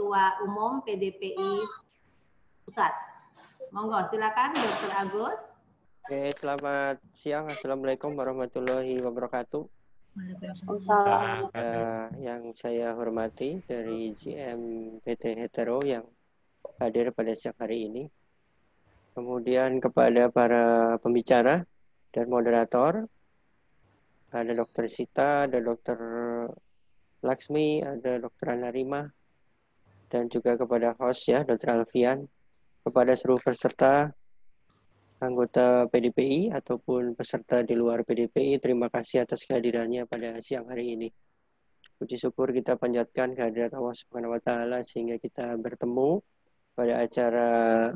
Ketua Umum PDPI Pusat. Monggo, silakan Dr. Agus. Oke, selamat siang. Assalamualaikum warahmatullahi wabarakatuh. Yang saya hormati dari GM PT Hetero yang hadir pada siang hari ini. Kemudian kepada para pembicara dan moderator, ada Dr. Sita, ada Dr. Laksmi, ada Dr. Anarima, dan juga kepada host ya, Dr. Alfian, kepada seluruh peserta anggota PDPI ataupun peserta di luar PDPI, terima kasih atas kehadirannya pada siang hari ini. Puji syukur kita panjatkan kehadirat Allah Subhanahu wa Ta'ala sehingga kita bertemu pada acara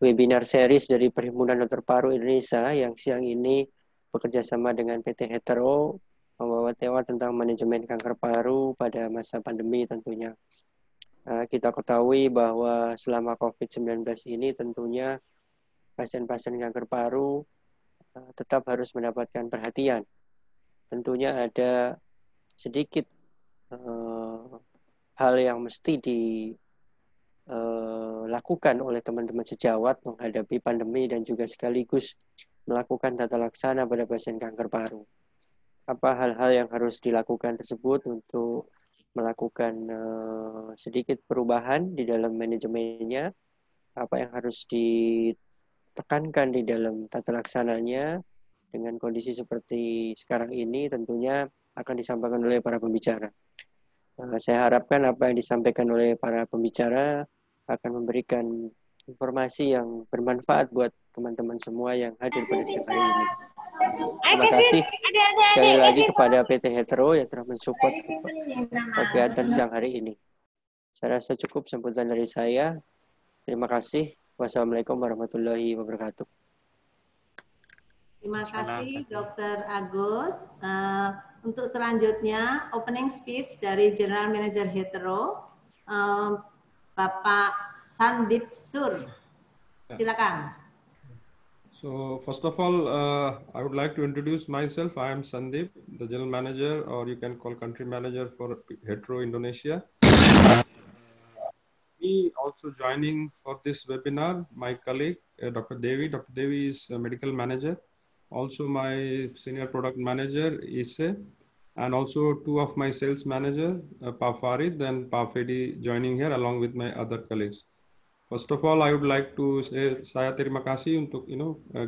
webinar series dari Perhimpunan Dokter Paru Indonesia yang siang ini bekerja sama dengan PT Hetero membawa tema tentang manajemen kanker paru pada masa pandemi tentunya. Kita ketahui bahwa selama COVID-19 ini tentunya pasien-pasien kanker paru tetap harus mendapatkan perhatian. Tentunya ada sedikit hal yang mesti dilakukan oleh teman-teman sejawat menghadapi pandemi dan juga sekaligus melakukan tata laksana pada pasien kanker paru. Apa hal-hal yang harus dilakukan tersebut untuk melakukan sedikit perubahan di dalam manajemennya, apa yang harus ditekankan di dalam tata laksananya dengan kondisi seperti sekarang ini tentunya akan disampaikan oleh para pembicara. Saya harapkan apa yang disampaikan oleh para pembicara akan memberikan informasi yang bermanfaat buat teman-teman semua yang hadir pada siang hari ini. Terima kasih sekali lagi kepada PT Hetero yang telah mensupport kegiatan siang hari ini. Saya rasa cukup sambutan dari saya. Terima kasih. Wassalamualaikum warahmatullahi wabarakatuh. Terima kasih Dr. Agus. Untuk selanjutnya opening speech dari General Manager Hetero, Bapak Sandip Sur. Silakan. So first of all, I would like to introduce myself. I am Sandip, the General Manager, or you can call Country Manager for Hetero Indonesia. Me also joining for this webinar, my colleague, Dr. Devi. Dr. Devi is a medical manager. Also my senior product manager, Ise, and also two of my sales manager, Pa Farid and Pa Fedi joining here along with my other colleagues. First of all, I would like to say saya terima kasih untuk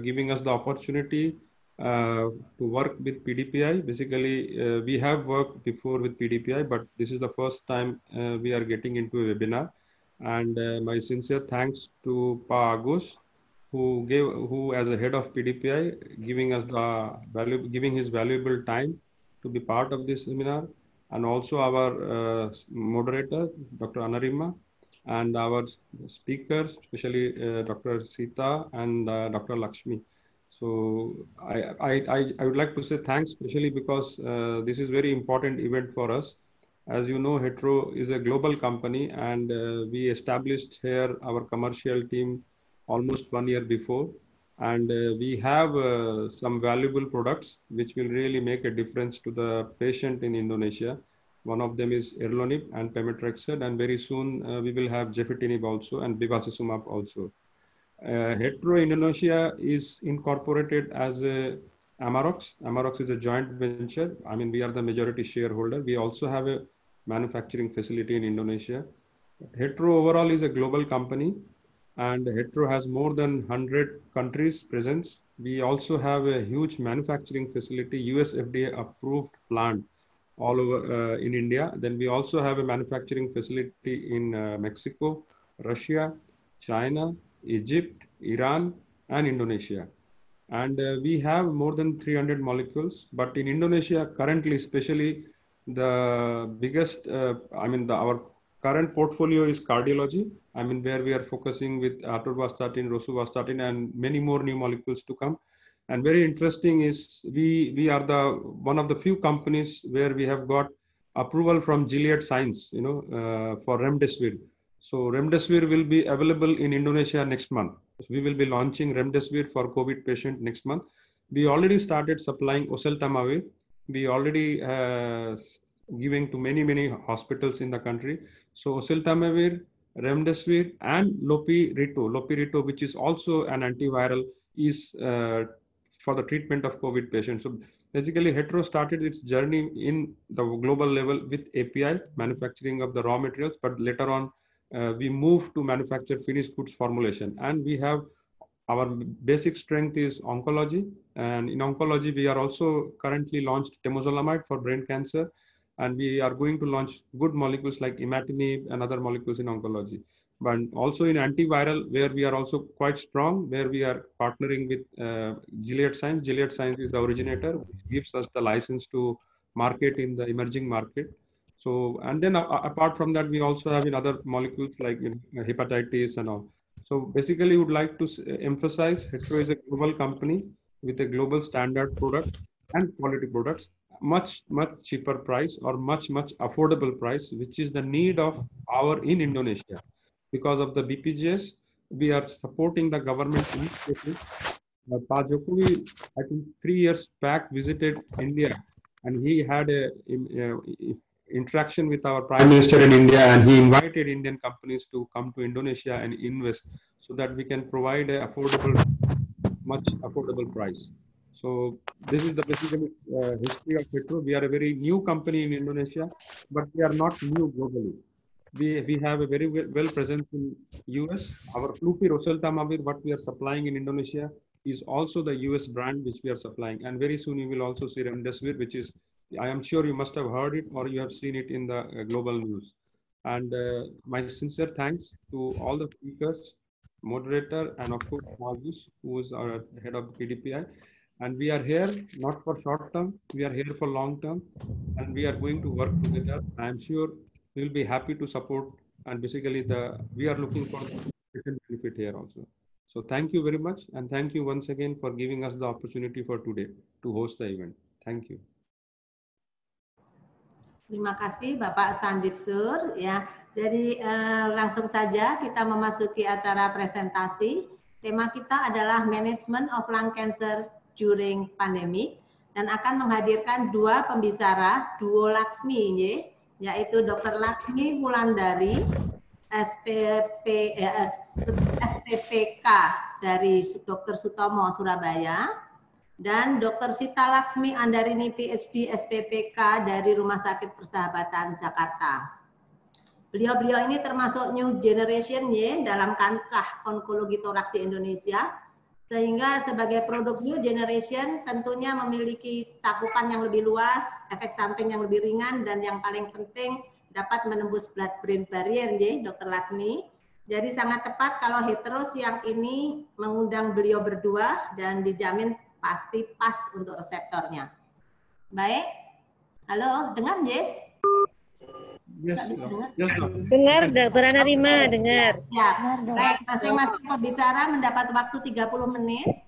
giving us the opportunity to work with PDPI. Basically, we have worked before with PDPI, but this is the first time we are getting into a webinar. And my sincere thanks to Pa Agus, who as a head of PDPI, giving his valuable time to be part of this seminar, and also our moderator, Dr. Anarima, and our speakers, especially Dr. Sita and Dr. Lakshmi. So I would like to say thanks, especially because this is very important event for us. As you know, Hetero is a global company, and we established here our commercial team almost 1 year before. And we have some valuable products which will really make a difference to the patient in Indonesia. One of them is Erlonib and Pemetrexed, and very soon we will have Gefitinib also and Bevacizumab also. Hetero Indonesia is incorporated as a Amarox. Amarox is a joint venture. I mean, we are the majority shareholder. We also have a manufacturing facility in Indonesia. Hetero overall is a global company, and Hetero has more than 100 countries presence. We also have a huge manufacturing facility, US FDA approved plant all over in India. Then we also have a manufacturing facility in Mexico, Russia, China, Egypt, Iran, and Indonesia. And we have more than 300 molecules, but in Indonesia currently, especially the biggest, our current portfolio is cardiology. I mean, where we are focusing with atorvastatin, rosuvastatin, and many more new molecules to come. And very interesting is we are one of the few companies where we have got approval from Gilead Sciences, for Remdesivir. So Remdesivir will be available in Indonesia next month. We will be launching Remdesivir for COVID patient next month. We already started supplying Oseltamivir. We already giving to many hospitals in the country. So oseltamivir, remdesivir, and lopirito, which is also an antiviral, is for the treatment of COVID patients. So basically, Hetero started its journey in the global level with API, manufacturing of the raw materials, but later on, we moved to manufacture finished goods formulation. And we have our basic strength is oncology. And in oncology, we are also currently launched temozolomide for brain cancer. And we are going to launch good molecules like imatinib and other molecules in oncology. But also in antiviral, where we are also quite strong, where we are partnering with Gilead Sciences. Gilead Sciences is the originator, which gives us the license to market in the emerging market. So, and then apart from that, we also have in other molecules like hepatitis and all. So basically, would like to emphasize Hetero is a global company with a global standard product and quality products, much cheaper price or much affordable price, which is the need of our in Indonesia. Because of the BPJS, we are supporting the government initiative. Pa Jokowi, I think 3 years back, visited India, and he had a interaction with our Prime Minister in India, and he invited Indian companies to come to Indonesia and invest so that we can provide a much affordable price. So this is the basically history of Hetero. We are a very new company in Indonesia, but we are not new globally. We have a very well presence in US. Our Flupir oseltamivir, what we are supplying in Indonesia, is also the US brand which we are supplying. And very soon you will also see remdesivir, which is, I am sure you must have heard it or you have seen it in the global news. And my sincere thanks to all the speakers, moderator, and of course, Margus, who is our head of the PDPI. And we are here not for short term, we are here for long term, and we are going to work together. I am sure we will be happy to support, and basically we are looking for benefit here also. So thank you very much, and thank you once again for giving us the opportunity for today to host the event. Thank you. Terima kasih Bapak Sandip Sur. Ya, jadi langsung saja kita memasuki acara presentasi. Tema kita adalah Management of Lung Cancer During Pandemic, dan akan menghadirkan dua pembicara, duo Laksmi, yaitu Dr. Laksmi Wulandari, SPPK dari Dr. Sutomo, Surabaya, dan Dr. Sita Laksmi Andarini, PhD, SPPK dari Rumah Sakit Persahabatan, Jakarta. Beliau-beliau ini termasuk new generation dalam kancah onkologi toraks di Indonesia, sehingga sebagai produk new generation tentunya memiliki cakupan yang lebih luas, efek samping yang lebih ringan, dan yang paling penting dapat menembus blood-brain barrier, Dr. Laksmi. Jadi sangat tepat kalau Hetero siang ini mengundang beliau berdua dan dijamin pasti pas untuk reseptornya. Baik, halo, dengar Yes, yes, dengar, Dr. Anarima, dengar. Ya, baik, masing-masing pembicara mendapat waktu 30 menit.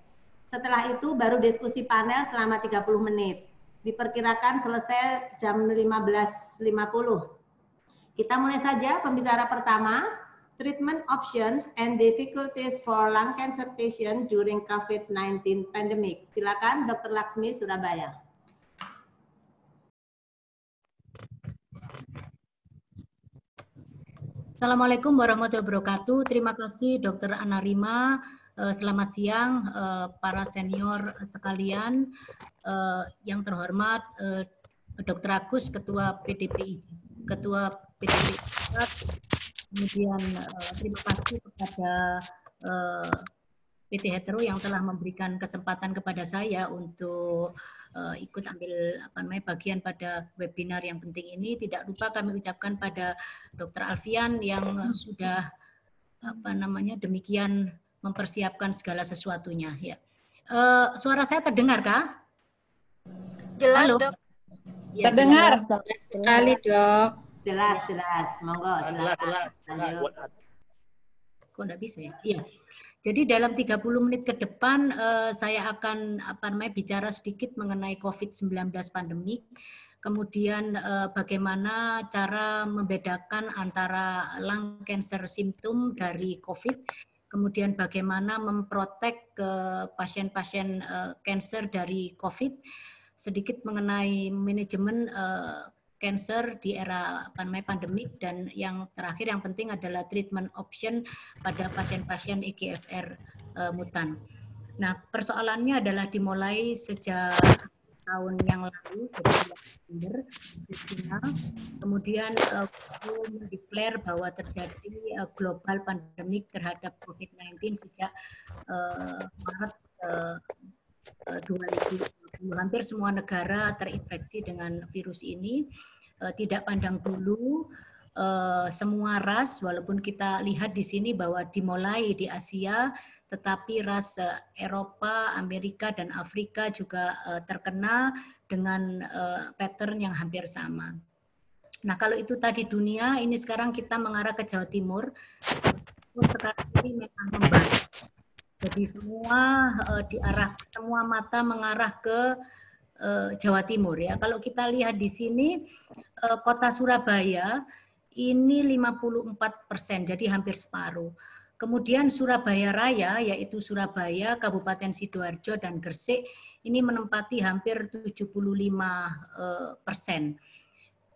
Setelah itu baru diskusi panel selama 30 menit. Diperkirakan selesai jam 15.50. Kita mulai saja pembicara pertama, Treatment Options and Difficulties for Lung Cancer Patient During COVID-19 Pandemic. Silakan Dr. Laksmi, Surabaya. Assalamualaikum warahmatullahi wabarakatuh. Terima kasih Dr. Anarima. Selamat siang para senior sekalian. Yang terhormat Dr. Agus, Ketua PDPI, Ketua PDPI. Kemudian terima kasih kepada PT Hetero yang telah memberikan kesempatan kepada saya untuk ikut ambil bagian pada webinar yang penting ini. Tidak lupa kami ucapkan pada Dr. Alfian yang sudah demikian mempersiapkan segala sesuatunya. Ya. Suara saya terdengar kah? Jelas, halo? Dok. Ya, terdengar sekali, Dok. Jelas, monggo. Jelas. Kok enggak bisa ya? Iya. Jadi dalam 30 menit ke depan saya akan bicara sedikit mengenai COVID-19 pandemik, kemudian bagaimana cara membedakan antara lung cancer simptom dari COVID, kemudian bagaimana memprotek pasien-pasien cancer dari COVID, sedikit mengenai manajemen cancer di era pandemik, dan yang terakhir yang penting adalah treatment option pada pasien-pasien EGFR mutan. Nah, persoalannya adalah dimulai sejak tahun yang lalu, jadi Desember di China, kemudian mendeklar bahwa terjadi global pandemik terhadap COVID-19 sejak Maret 2020. Hampir semua negara terinfeksi dengan virus ini, tidak pandang bulu. Semua ras, walaupun kita lihat di sini bahwa dimulai di Asia, tetapi ras Eropa, Amerika, dan Afrika juga terkena dengan pattern yang hampir sama. Nah, kalau itu tadi dunia, ini sekarang kita mengarah ke Jawa Timur. Sekarang ini memang membaik. Jadi semua mata mengarah ke Jawa Timur ya. Kalau kita lihat di sini, kota Surabaya ini 54%, jadi hampir separuh. Kemudian Surabaya Raya, yaitu Surabaya, Kabupaten Sidoarjo, dan Gresik, ini menempati hampir 75%.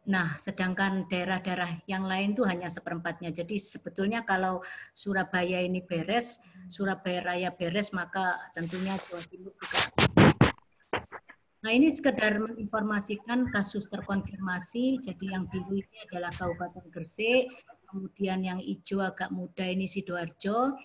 Nah, sedangkan daerah-daerah yang lain itu hanya seperempatnya. Jadi sebetulnya kalau Surabaya ini beres, Surabaya Raya beres, maka tentunya Jawa Timur juga. Nah, ini sekedar menginformasikan kasus terkonfirmasi. Jadi yang biru ini adalah Kabupaten Gresik, kemudian yang hijau agak muda ini Sidoarjo.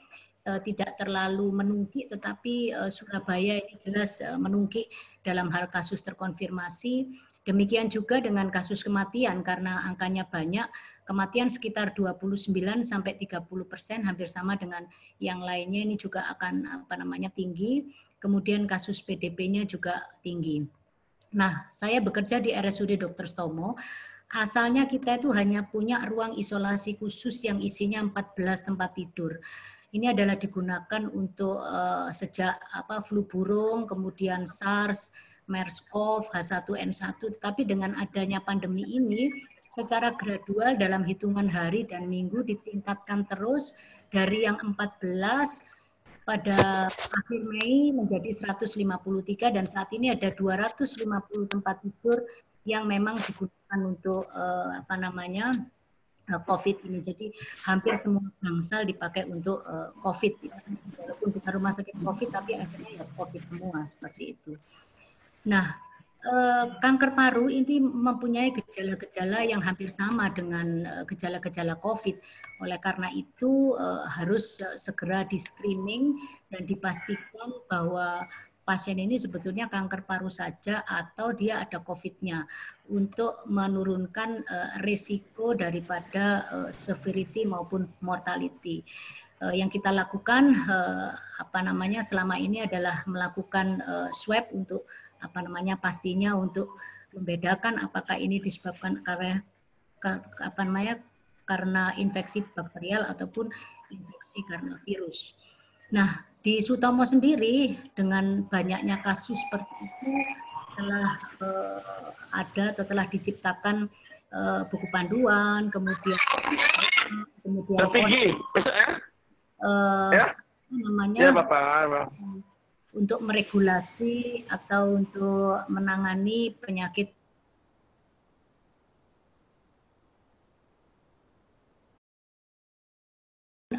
Tidak terlalu menungkik, tetapi Surabaya ini jelas menungkik dalam hal kasus terkonfirmasi. Demikian juga dengan kasus kematian, karena angkanya banyak, kematian sekitar 29-30%, hampir sama dengan yang lainnya, ini juga akan tinggi. Kemudian kasus PDP-nya juga tinggi. Nah, saya bekerja di RSUD Dr. Sutomo. Asalnya kita itu hanya punya ruang isolasi khusus yang isinya 14 tempat tidur. Ini adalah digunakan untuk sejak flu burung, kemudian SARS, MERS-CoV, H1N1, tetapi dengan adanya pandemi ini, secara gradual dalam hitungan hari dan minggu ditingkatkan terus dari yang 14 pada akhir Mei menjadi 153, dan saat ini ada 250 tempat tidur yang memang digunakan untuk COVID ini. Jadi hampir semua bangsal dipakai untuk COVID. Walaupun bukan rumah sakit COVID, tapi akhirnya ya COVID semua, seperti itu. Nah, kanker paru ini mempunyai gejala-gejala yang hampir sama dengan gejala-gejala COVID. Oleh karena itu harus segera di-screening dan dipastikan bahwa pasien ini sebetulnya kanker paru saja atau dia ada COVID-nya, untuk menurunkan risiko daripada severity maupun mortality. Yang kita lakukan selama ini adalah melakukan swab untuk pastinya untuk membedakan apakah ini disebabkan karena infeksi bakterial ataupun infeksi karena virus. Nah, di Sutomo sendiri dengan banyaknya kasus seperti itu telah diciptakan buku panduan, kemudian untuk meregulasi atau untuk menangani penyakit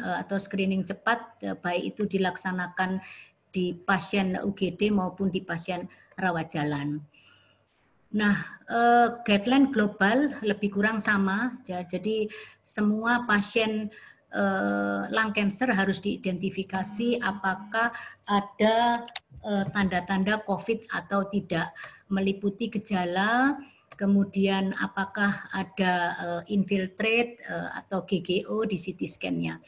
atau screening cepat, baik itu dilaksanakan di pasien UGD maupun di pasien rawat jalan. Nah, guideline global lebih kurang sama, jadi semua pasien lung cancer harus diidentifikasi apakah ada tanda-tanda COVID atau tidak, meliputi gejala, kemudian apakah ada infiltrate atau GGO di CT scan-nya.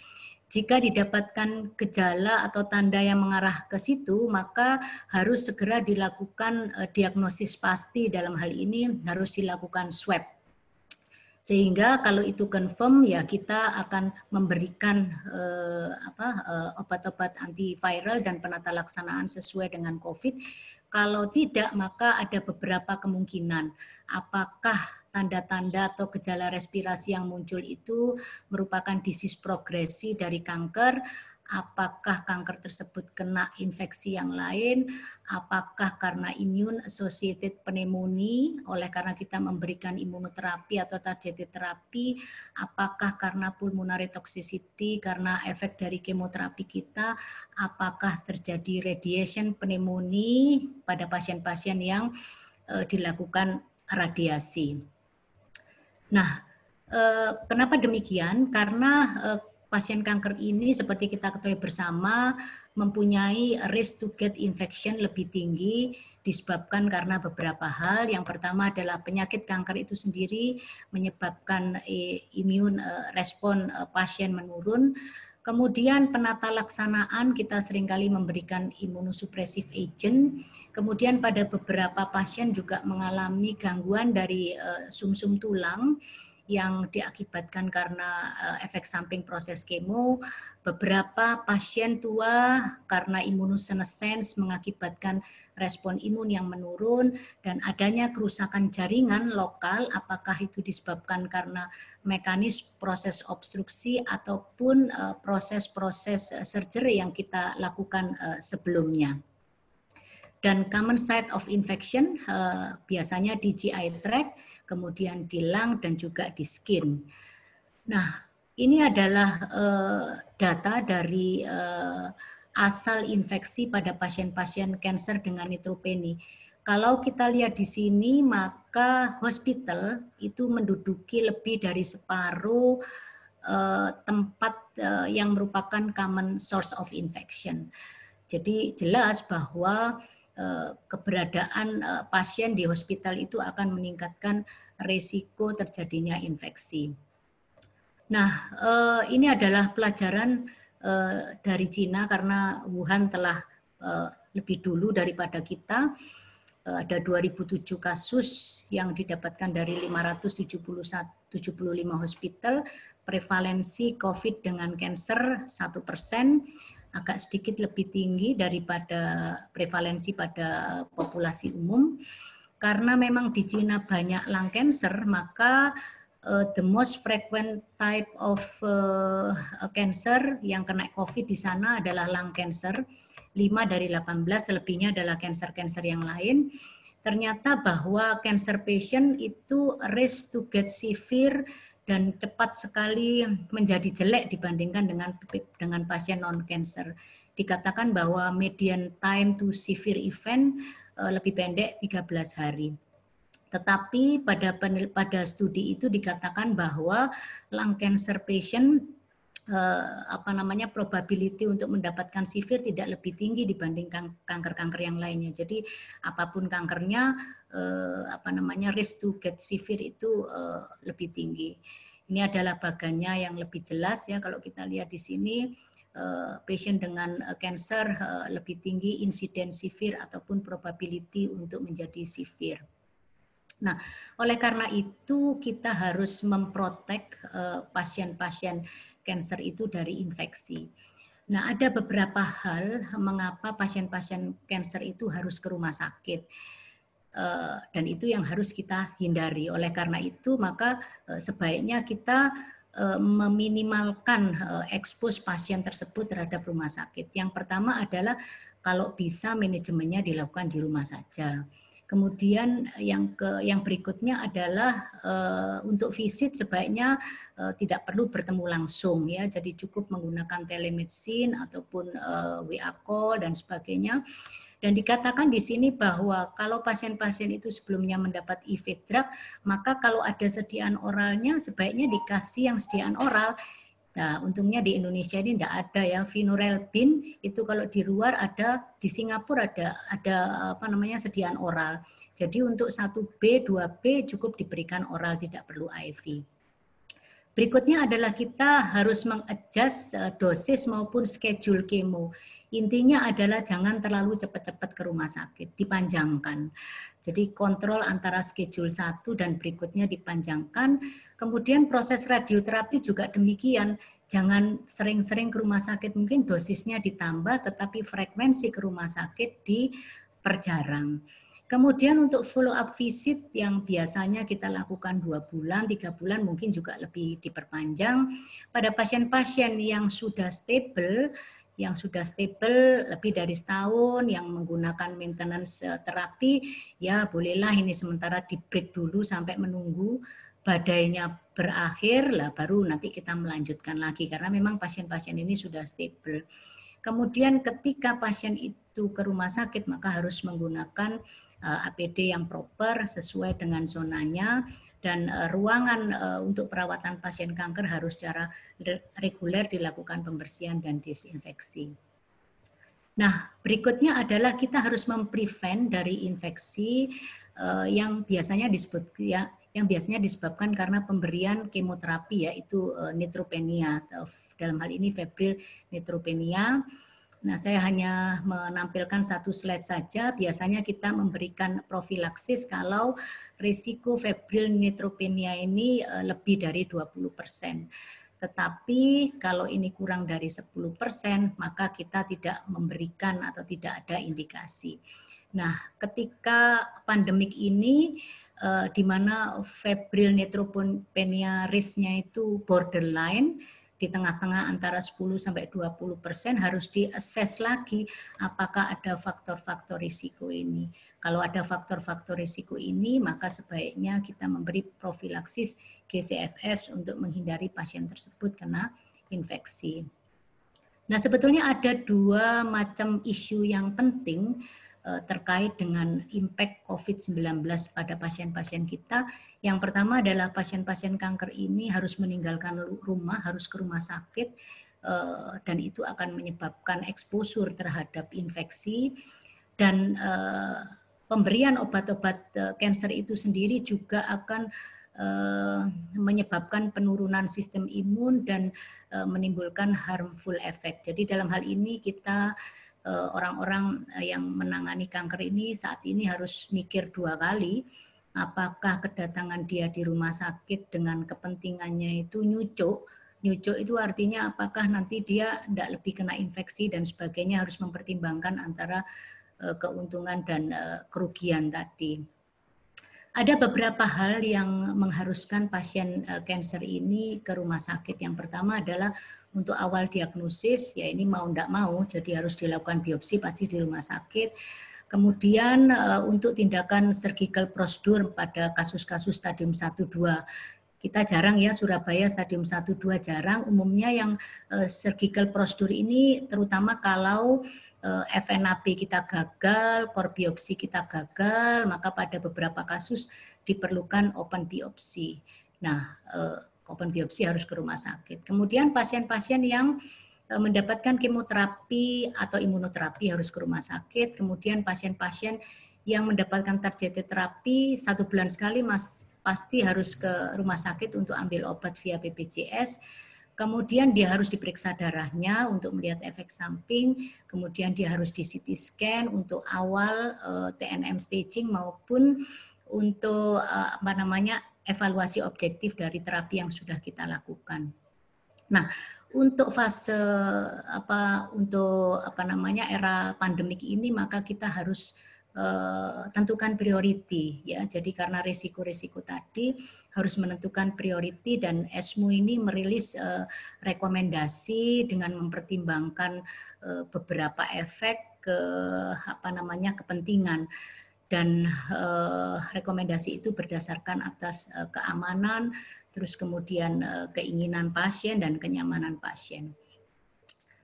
Jika didapatkan gejala atau tanda yang mengarah ke situ, maka harus segera dilakukan diagnosis pasti. Dalam hal ini harus dilakukan swab. Sehingga kalau itu confirm, ya kita akan memberikan obat-obat antiviral dan penata laksanaan sesuai dengan COVID. Kalau tidak, maka ada beberapa kemungkinan. Apakah tanda-tanda atau gejala respirasi yang muncul itu merupakan disease progresi dari kanker, apakah kanker tersebut kena infeksi yang lain, apakah karena immune associated pneumonia, oleh karena kita memberikan imunoterapi atau targeted terapi, apakah karena pulmonary toxicity, karena efek dari kemoterapi kita, apakah terjadi radiation pneumonia pada pasien-pasien yang dilakukan radiasi. Nah, kenapa demikian? Karena pasien kanker ini seperti kita ketahui bersama mempunyai risk to get infection lebih tinggi disebabkan karena beberapa hal. Yang pertama adalah penyakit kanker itu sendiri menyebabkan immune respon pasien menurun. Kemudian penata laksanaan kita seringkali memberikan imunosupresif agent. Kemudian pada beberapa pasien juga mengalami gangguan dari sumsum tulang yang diakibatkan karena efek samping proses kemo. Beberapa pasien tua karena imunosenescence mengakibatkan respon imun yang menurun dan adanya kerusakan jaringan lokal, apakah itu disebabkan karena mekanisme proses obstruksi ataupun proses-proses surgery yang kita lakukan sebelumnya. Dan common site of infection biasanya di GI tract, kemudian di lung dan juga di skin. Nah, ini adalah data dari asal infeksi pada pasien-pasien kanker dengan neutropenia. Kalau kita lihat di sini, maka hospital itu menduduki lebih dari separuh tempat yang merupakan common source of infection. Jadi jelas bahwa keberadaan pasien di hospital itu akan meningkatkan risiko terjadinya infeksi. Nah, ini adalah pelajaran dari Cina karena Wuhan telah lebih dulu daripada kita. Ada 2007 kasus yang didapatkan dari 575 hospital, prevalensi COVID dengan kanker 1%, agak sedikit lebih tinggi daripada prevalensi pada populasi umum. Karena memang di Cina banyak lung cancer, maka the most frequent type of cancer yang kena COVID di sana adalah lung cancer. 5 dari 18, selebihnya adalah cancer-cancer yang lain. Ternyata bahwa cancer patient itu risk to get severe dan cepat sekali menjadi jelek dibandingkan dengan pasien non-cancer. Dikatakan bahwa median time to severe event lebih pendek 13 hari. Tetapi pada studi itu dikatakan bahwa lung cancer patient probability untuk mendapatkan severe tidak lebih tinggi dibandingkan kanker-kanker yang lainnya. Jadi apapun kankernya, risk to get severe itu lebih tinggi. Ini adalah bagannya yang lebih jelas ya, kalau kita lihat di sini patient dengan cancer lebih tinggi insiden severe ataupun probability untuk menjadi severe. Nah, oleh karena itu kita harus memprotek pasien-pasien kanker itu dari infeksi. Nah, ada beberapa hal mengapa pasien-pasien kanker itu harus ke rumah sakit. Dan itu yang harus kita hindari. Oleh karena itu, maka sebaiknya kita meminimalkan ekspos pasien tersebut terhadap rumah sakit. Yang pertama adalah kalau bisa manajemennya dilakukan di rumah saja. Kemudian yang berikutnya adalah untuk visit sebaiknya tidak perlu bertemu langsung ya, jadi cukup menggunakan telemedicine ataupun WA call dan sebagainya. Dan dikatakan di sini bahwa kalau pasien-pasien itu sebelumnya mendapat IV drug, maka kalau ada sediaan oralnya sebaiknya dikasih yang sediaan oral. Nah, untungnya di Indonesia ini tidak ada ya, Vinorelbin itu kalau di luar ada, di Singapura ada sediaan oral. Jadi untuk 1B, 2B cukup diberikan oral, tidak perlu IV. Berikutnya adalah kita harus mengadjust dosis maupun schedule kemo. Intinya adalah jangan terlalu cepat-cepat ke rumah sakit, dipanjangkan. Jadi kontrol antara schedule 1 dan berikutnya dipanjangkan. Kemudian proses radioterapi juga demikian. Jangan sering-sering ke rumah sakit, mungkin dosisnya ditambah tetapi frekuensi ke rumah sakit diperjarang. Kemudian untuk follow up visit yang biasanya kita lakukan 2 bulan, 3 bulan mungkin juga lebih diperpanjang. Pada pasien-pasien yang sudah stable, yang sudah stable lebih dari setahun, yang menggunakan maintenance terapi, ya bolehlah ini sementara di break dulu sampai menunggu badainya berakhir, lah baru nanti kita melanjutkan lagi karena memang pasien-pasien ini sudah stable. Kemudian ketika pasien itu ke rumah sakit maka harus menggunakan APD yang proper sesuai dengan zonanya, dan ruangan untuk perawatan pasien kanker harus secara reguler dilakukan pembersihan dan desinfeksi. Nah, berikutnya adalah kita harus memprevent dari infeksi yang biasanya disebabkan karena pemberian kemoterapi, yaitu neutropenia, dalam hal ini febrile neutropenia. Nah, saya hanya menampilkan satu slide saja. Biasanya kita memberikan profilaksis kalau risiko febrile neutropenia ini lebih dari 20%. Tetapi kalau ini kurang dari 10%, maka kita tidak memberikan atau tidak ada indikasi. Nah, ketika pandemik ini di mana febrile neutropenia risk-nya itu borderline, di tengah-tengah antara 10 sampai 20%, harus diakses lagi apakah ada faktor-faktor risiko ini. Kalau ada faktor-faktor risiko ini, maka sebaiknya kita memberi profilaksis GCFF untuk menghindari pasien tersebut kena infeksi. Nah, sebetulnya ada dua macam isu yang penting terkait dengan impact COVID-19 pada pasien-pasien kita. Yang pertama adalah pasien-pasien kanker ini harus meninggalkan rumah, harus ke rumah sakit, dan itu akan menyebabkan exposure terhadap infeksi. Dan pemberian obat-obat kanker itu sendiri juga akan menyebabkan penurunan sistem imun dan menimbulkan harmful effect. Jadi dalam hal ini kita orang-orang yang menangani kanker ini saat ini harus mikir dua kali, apakah kedatangan dia di rumah sakit dengan kepentingannya itu nyucuk itu artinya apakah nanti dia tidak lebih kena infeksi dan sebagainya, harus mempertimbangkan antara keuntungan dan kerugian tadi. Ada beberapa hal yang mengharuskan pasien kanker ini ke rumah sakit. Yang pertama adalah untuk awal diagnosis, ya ini mau tidak mau, jadi harus dilakukan biopsi pasti di rumah sakit. Kemudian untuk tindakan surgical prosedur pada kasus-kasus stadium 1-2, kita jarang ya, Surabaya stadium 1-2 jarang. Umumnya yang surgical prosedur ini terutama kalau FNAB kita gagal, core biopsi kita gagal, maka pada beberapa kasus diperlukan open biopsi. Nah, open biopsi harus ke rumah sakit. Kemudian pasien-pasien yang mendapatkan kemoterapi atau imunoterapi harus ke rumah sakit. Kemudian pasien-pasien yang mendapatkan targeted terapi 1 bulan sekali pasti harus ke rumah sakit untuk ambil obat via BPJS. Kemudian dia harus diperiksa darahnya untuk melihat efek samping, kemudian dia harus di CT scan untuk awal TNM staging maupun untuk evaluasi objektif dari terapi yang sudah kita lakukan. Nah, untuk fase era pandemik ini maka kita harus tentukan priority ya. Jadi karena risiko-risiko tadi harus menentukan priority, dan ESMO ini merilis rekomendasi dengan mempertimbangkan beberapa efek kepentingan, dan rekomendasi itu berdasarkan atas keamanan, terus kemudian keinginan pasien dan kenyamanan pasien.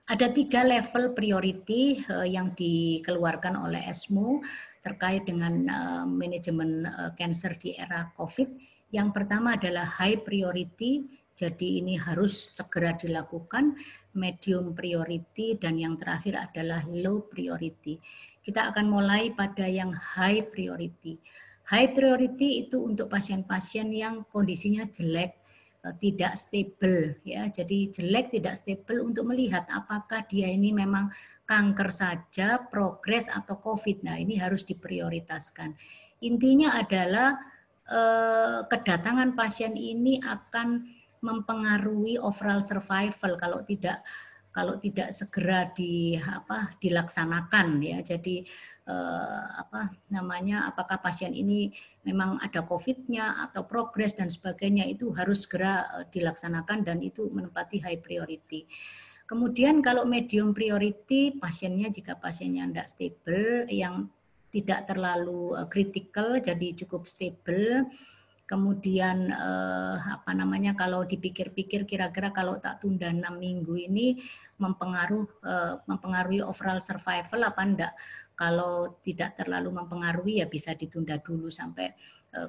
Ada 3 level priority yang dikeluarkan oleh ESMO terkait dengan manajemen kanker di era COVID. Yang pertama adalah high priority, jadi ini harus segera dilakukan, medium priority, dan yang terakhir adalah low priority. Kita akan mulai pada yang high priority. High priority itu untuk pasien-pasien yang kondisinya jelek, tidak stable ya. Jadi jelek tidak stable untuk melihat apakah dia ini memang kanker saja, progres atau COVID. Nah, ini harus diprioritaskan. Intinya adalah kedatangan pasien ini akan mempengaruhi overall survival kalau tidak segera dilaksanakan ya. Jadi apakah pasien ini memang ada COVID-nya atau progres dan sebagainya, itu harus segera dilaksanakan dan itu menempati high priority. Kemudian kalau medium priority, pasiennya jika pasiennya tidak stable, yang tidak terlalu kritikal, jadi cukup stable. Kemudian kalau dipikir-pikir kira-kira kalau tak tunda 6 minggu ini mempengaruhi overall survival apa enggak? Kalau tidak terlalu mempengaruhi ya bisa ditunda dulu sampai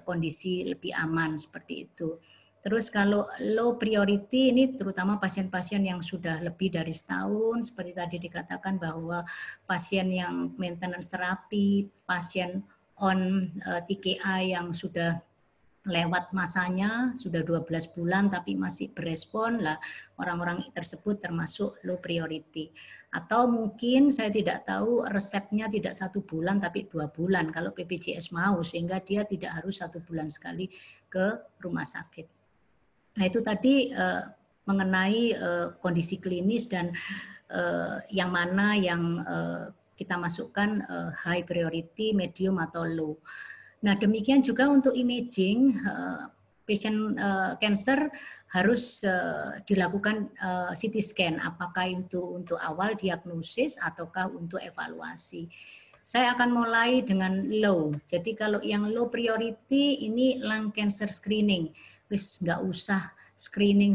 kondisi lebih aman seperti itu. Terus kalau low priority ini terutama pasien-pasien yang sudah lebih dari setahun, seperti tadi dikatakan bahwa pasien yang maintenance terapi, pasien on TKI yang sudah lewat masanya, sudah 12 bulan tapi masih berespon, lah orang-orang tersebut termasuk low priority. Atau mungkin saya tidak tahu resepnya tidak 1 bulan tapi 2 bulan kalau BPJS mau, sehingga dia tidak harus 1 bulan sekali ke rumah sakit. Nah itu tadi mengenai kondisi klinis dan yang mana yang kita masukkan high priority, medium atau low. Nah demikian juga untuk imaging, patient cancer harus dilakukan CT scan, apakah itu untuk awal diagnosis ataukah untuk evaluasi. Saya akan mulai dengan low. Jadi kalau yang low priority ini lung cancer screening. Wis nggak usah screening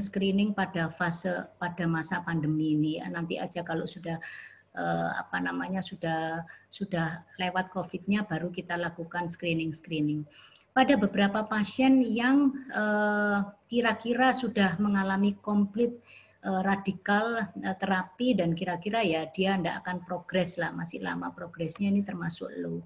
pada masa pandemi ini ya. Nanti aja kalau sudah sudah lewat COVID-nya baru kita lakukan screening. Pada beberapa pasien yang kira-kira sudah mengalami komplit radikal terapi dan kira-kira ya dia tidak akan progres lah, masih lama progresnya, ini termasuk low.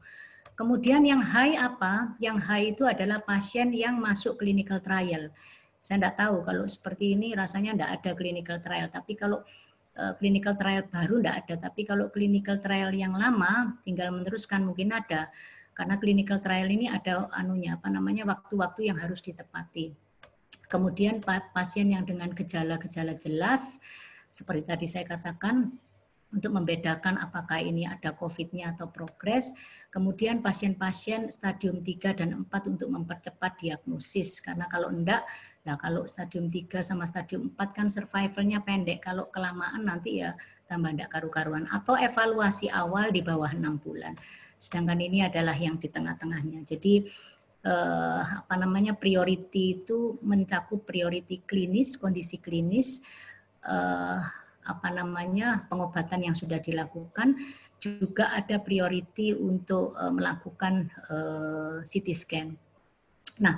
Kemudian yang high apa? Yang high itu adalah pasien yang masuk clinical trial. Saya tidak tahu kalau seperti ini rasanya tidak ada clinical trial, tapi kalau clinical trial baru tidak ada, tapi kalau clinical trial yang lama tinggal meneruskan mungkin ada, karena clinical trial ini ada waktu-waktu yang harus ditepati. Kemudian pasien yang dengan gejala-gejala jelas, seperti tadi saya katakan, untuk membedakan apakah ini ada COVID-nya atau progres. Kemudian pasien-pasien stadium 3 dan 4 untuk mempercepat diagnosis, karena kalau enggak, nah kalau stadium 3 sama stadium 4 kan survivalnya pendek, kalau kelamaan nanti ya tambah enggak karu-karuan. Atau evaluasi awal di bawah 6 bulan. Sedangkan ini adalah yang di tengah-tengahnya. Jadi priority itu mencakup priority klinis, kondisi klinis, pengobatan yang sudah dilakukan, juga ada priority untuk melakukan CT scan. Nah,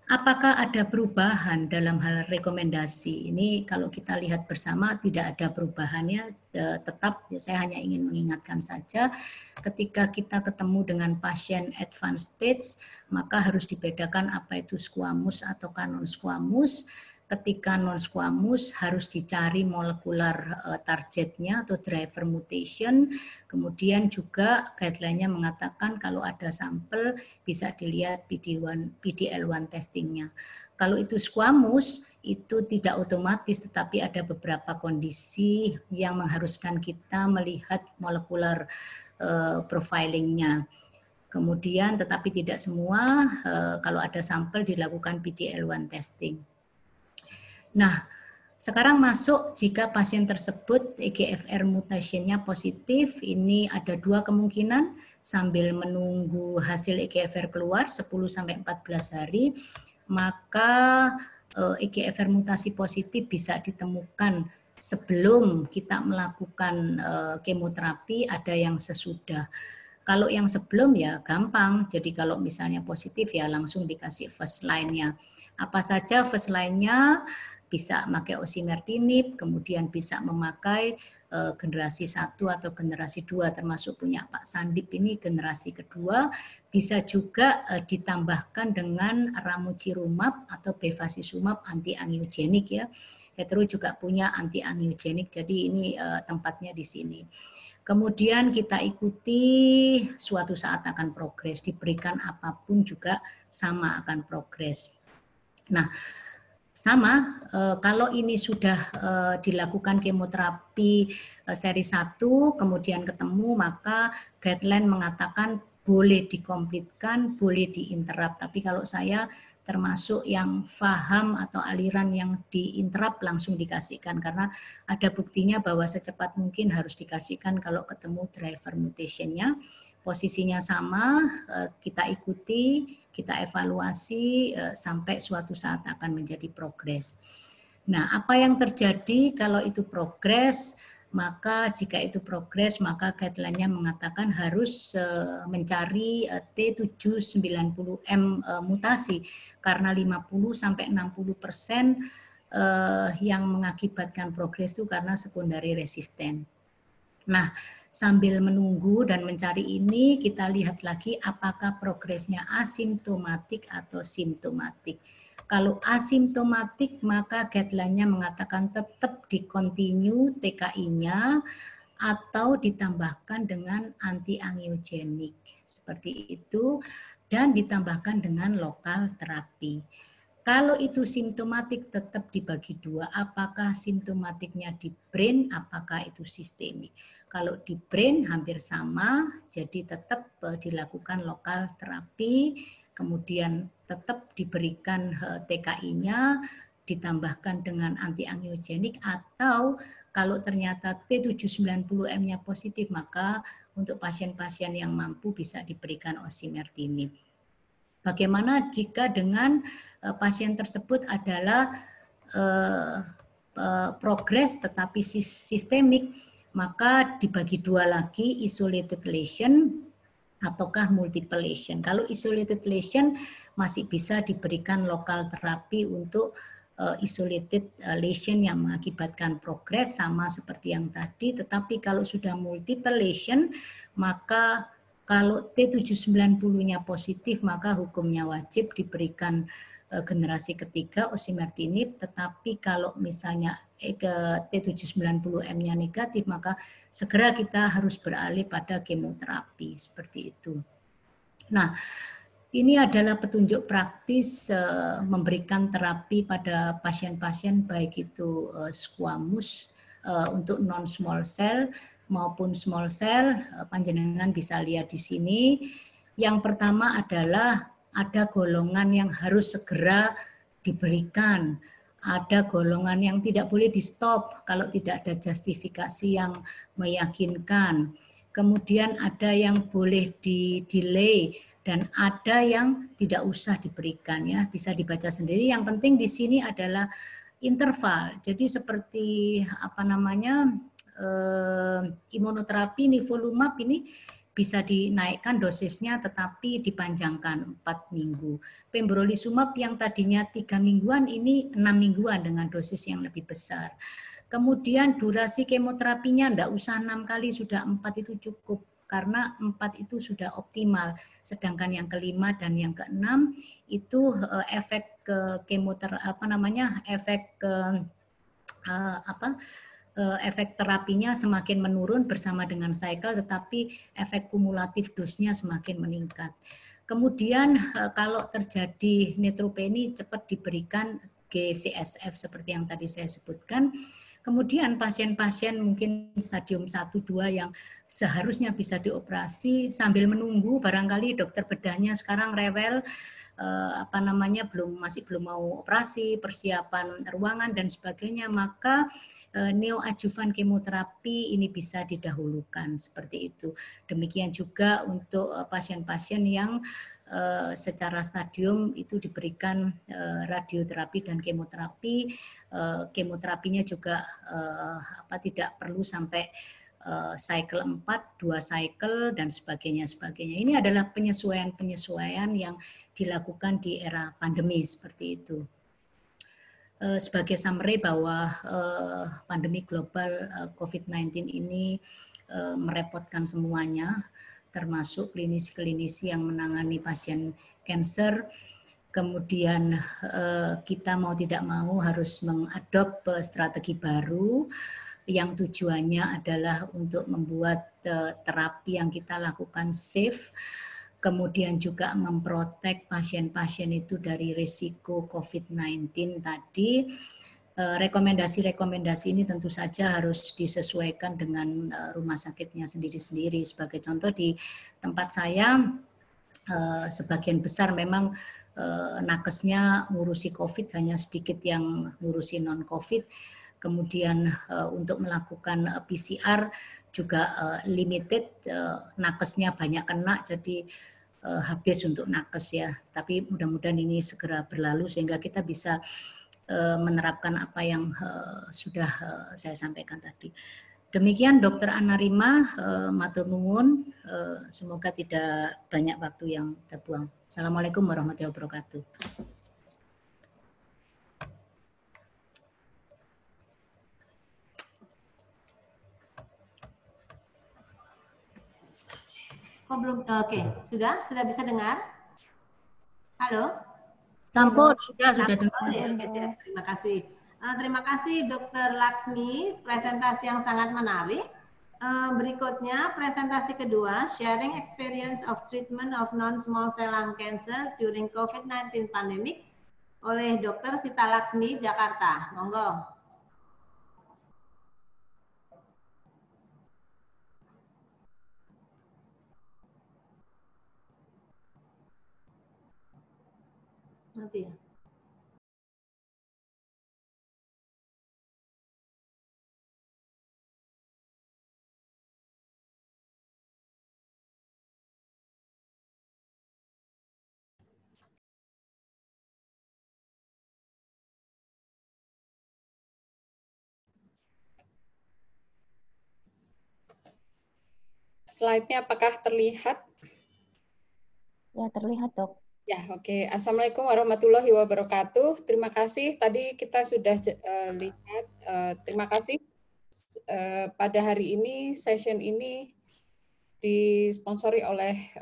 apakah ada perubahan dalam hal rekomendasi? Ini kalau kita lihat bersama tidak ada perubahannya, tetap saya hanya ingin mengingatkan saja ketika kita ketemu dengan pasien advanced stage, maka harus dibedakan apa itu squamous atau non squamous. Ketika non-squamous harus dicari molekular targetnya atau driver mutation. Kemudian juga guideline-nya mengatakan kalau ada sampel bisa dilihat PD-L1 testingnya. Kalau itu squamous itu tidak otomatis, tetapi ada beberapa kondisi yang mengharuskan kita melihat molekular profilingnya. Kemudian tetapi tidak semua, kalau ada sampel dilakukan PD-L1 testing. Nah, sekarang masuk jika pasien tersebut EGFR mutationnya positif, ini ada 2 kemungkinan sambil menunggu hasil EGFR keluar 10-14 hari, maka EGFR mutasi positif bisa ditemukan sebelum kita melakukan kemoterapi, ada yang sesudah. Kalau yang sebelum ya gampang, jadi kalau misalnya positif ya langsung dikasih first line-nya. Apa saja first line-nya? Bisa memakai osimertinib, kemudian bisa memakai generasi 1 atau generasi 2, termasuk punya Pak Sandip ini generasi kedua, bisa juga ditambahkan dengan ramucirumab atau bevacizumab anti-angiogenik ya. Hetero juga punya anti-angiogenik, jadi ini tempatnya di sini. Kemudian kita ikuti suatu saat akan progres, diberikan apapun juga sama akan progres. Nah, sama, kalau ini sudah dilakukan kemoterapi seri 1, kemudian ketemu, maka guideline mengatakan boleh dikomplitkan, boleh diinterrupt. Tapi kalau saya termasuk yang paham atau aliran yang diinterrupt langsung dikasihkan, karena ada buktinya bahwa secepat mungkin harus dikasihkan kalau ketemu driver mutation-nya. Posisinya sama, kita ikuti, kita evaluasi sampai suatu saat akan menjadi progres. Nah, apa yang terjadi kalau itu progres? Maka jika itu progres, maka guideline-nya mengatakan harus mencari T790M mutasi, karena 50-60% yang mengakibatkan progres itu karena sekundari resisten. Nah, sambil menunggu dan mencari ini, kita lihat lagi apakah progresnya asimptomatik atau simptomatik. Kalau asimptomatik, maka guideline-nya mengatakan tetap di-continue TKI-nya atau ditambahkan dengan anti-angiogenik. Seperti itu, dan ditambahkan dengan lokal terapi. Kalau itu simptomatik tetap dibagi dua, apakah simptomatiknya di brain, apakah itu sistemik. Kalau di brain hampir sama, jadi tetap dilakukan lokal terapi, kemudian tetap diberikan TKI-nya, ditambahkan dengan anti-angiogenik, atau kalau ternyata T790M-nya positif, maka untuk pasien-pasien yang mampu bisa diberikan osimertinib. Bagaimana jika dengan pasien tersebut adalah progres tetapi sistemik, maka dibagi dua lagi, isolated lesion ataukah multiple lesion. Kalau isolated lesion masih bisa diberikan lokal terapi untuk isolated lesion yang mengakibatkan progres sama seperti yang tadi, tetapi kalau sudah multiple lesion, maka kalau T790-nya positif, maka hukumnya wajib diberikan generasi ketiga osimertinib, tetapi kalau misalnya T790M-nya negatif, maka segera kita harus beralih pada kemoterapi, seperti itu. Nah, ini adalah petunjuk praktis memberikan terapi pada pasien-pasien baik itu squamous untuk non-small cell maupun small cell. Panjenengan bisa lihat di sini. Yang pertama adalah ada golongan yang harus segera diberikan. Ada golongan yang tidak boleh di stop kalau tidak ada justifikasi yang meyakinkan. Kemudian ada yang boleh di delay dan ada yang tidak usah diberikan, ya, bisa dibaca sendiri. Yang penting di sini adalah interval. Jadi seperti apa namanya, imunoterapi nivolumab ini bisa dinaikkan dosisnya tetapi dipanjangkan 4 minggu. Pembrolizumab yang tadinya 3 mingguan ini 6 mingguan dengan dosis yang lebih besar. Kemudian durasi kemoterapinya enggak usah 6 kali, sudah 4 itu cukup. Karena 4 itu sudah optimal, sedangkan yang kelima dan yang keenam itu efek efek terapinya semakin menurun bersama dengan cycle, tetapi efek kumulatif dosnya semakin meningkat. Kemudian kalau terjadi neutropenia cepat diberikan G-CSF seperti yang tadi saya sebutkan. Kemudian pasien-pasien mungkin stadium 1-2 yang seharusnya bisa dioperasi sambil menunggu, barangkali dokter bedahnya sekarang rewel, masih belum mau operasi, persiapan ruangan dan sebagainya, maka neoadjuvan kemoterapi ini bisa didahulukan seperti itu. Demikian juga untuk pasien-pasien yang secara stadium itu diberikan radioterapi dan kemoterapi. Kemoterapinya juga tidak perlu sampai cycle 4, 2 cycle dan sebagainya. Ini adalah penyesuaian yang dilakukan di era pandemi seperti itu. Sebagai summary bahwa pandemi global COVID-19 ini merepotkan semuanya, termasuk klinisi-klinisi yang menangani pasien kanker. Kemudian kita mau tidak mau harus mengadop strategi baru yang tujuannya adalah untuk membuat terapi yang kita lakukan safe, kemudian juga memprotek pasien-pasien itu dari risiko COVID-19 tadi. Rekomendasi-rekomendasi ini tentu saja harus disesuaikan dengan rumah sakitnya sendiri-sendiri. Sebagai contoh di tempat saya, sebagian besar memang nakesnya ngurusi COVID, hanya sedikit yang ngurusi non-COVID. Kemudian untuk melakukan PCR juga limited, nakesnya banyak kena, jadi habis untuk nakes ya. Tapi mudah-mudahan ini segera berlalu sehingga kita bisa menerapkan apa yang sudah saya sampaikan tadi. Demikian Dr. Anna Rima, matur nuwun, semoga tidak banyak waktu yang terbuang. Assalamualaikum warahmatullahi wabarakatuh. Kok belum? Oke, sudah bisa dengar? Halo? Sampun, sudah dengar. Oke, terima kasih. Terima kasih Dr. Laksmi, presentasi yang sangat menarik. Berikutnya presentasi kedua, sharing experience of treatment of non-small cell lung cancer during COVID-19 pandemic oleh Dr. Sita Laksmi, Jakarta. Monggo. Nanti ya. Slide-nya apakah terlihat? Ya, terlihat, Dok. Ya, oke. Assalamualaikum warahmatullahi wabarakatuh. Terima kasih. Tadi kita sudah lihat. Terima kasih. Pada hari ini, session ini disponsori oleh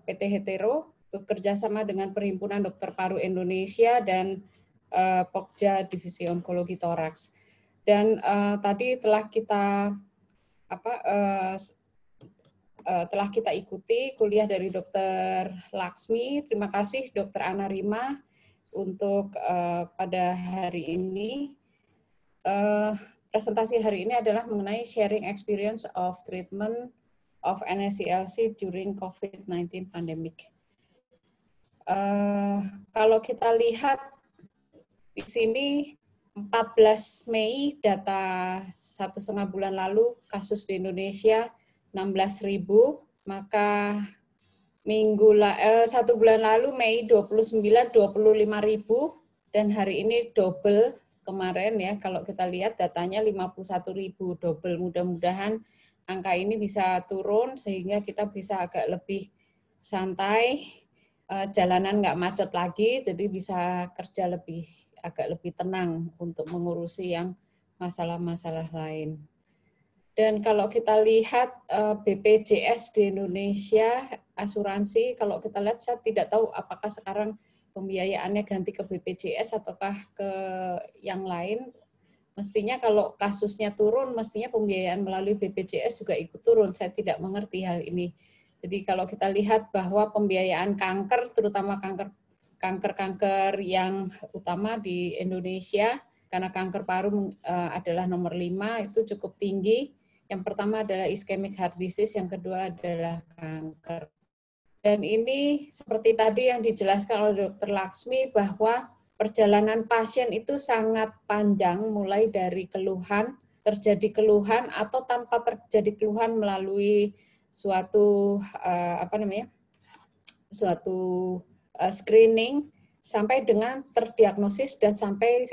PT Hetero bekerjasama dengan Perhimpunan Dokter Paru Indonesia dan Pokja Divisi Onkologi Toraks. Dan tadi telah kita telah kita ikuti kuliah dari Dr. Laksmi. Terima kasih Dr. Anna Rima untuk pada hari ini. Presentasi hari ini adalah mengenai sharing experience of treatment of NSCLC during COVID-19 pandemic. Kalau kita lihat di sini 14 Mei data 1,5 bulan lalu kasus di Indonesia 16.000, maka satu bulan lalu Mei 29 25.000 dan hari ini double kemarin ya, kalau kita lihat datanya 51.000 double. Mudah-mudahan angka ini bisa turun sehingga kita bisa agak lebih santai, jalanan nggak macet lagi, jadi bisa kerja agak lebih tenang untuk mengurusi yang masalah-masalah lain. Dan kalau kita lihat BPJS di Indonesia, asuransi, kalau kita lihat saya tidak tahu apakah sekarang pembiayaannya ganti ke BPJS ataukah ke yang lain. Mestinya kalau kasusnya turun, mestinya pembiayaan melalui BPJS juga ikut turun. Saya tidak mengerti hal ini. Jadi kalau kita lihat bahwa pembiayaan kanker, terutama kanker yang utama di Indonesia, karena kanker paru adalah nomor 5, itu cukup tinggi. Yang pertama adalah ischemic heart disease, yang kedua adalah kanker. Dan ini seperti tadi yang dijelaskan oleh Dr. Laksmi bahwa perjalanan pasien itu sangat panjang, mulai dari keluhan, terjadi keluhan atau tanpa terjadi keluhan melalui suatu screening sampai dengan terdiagnosis dan sampai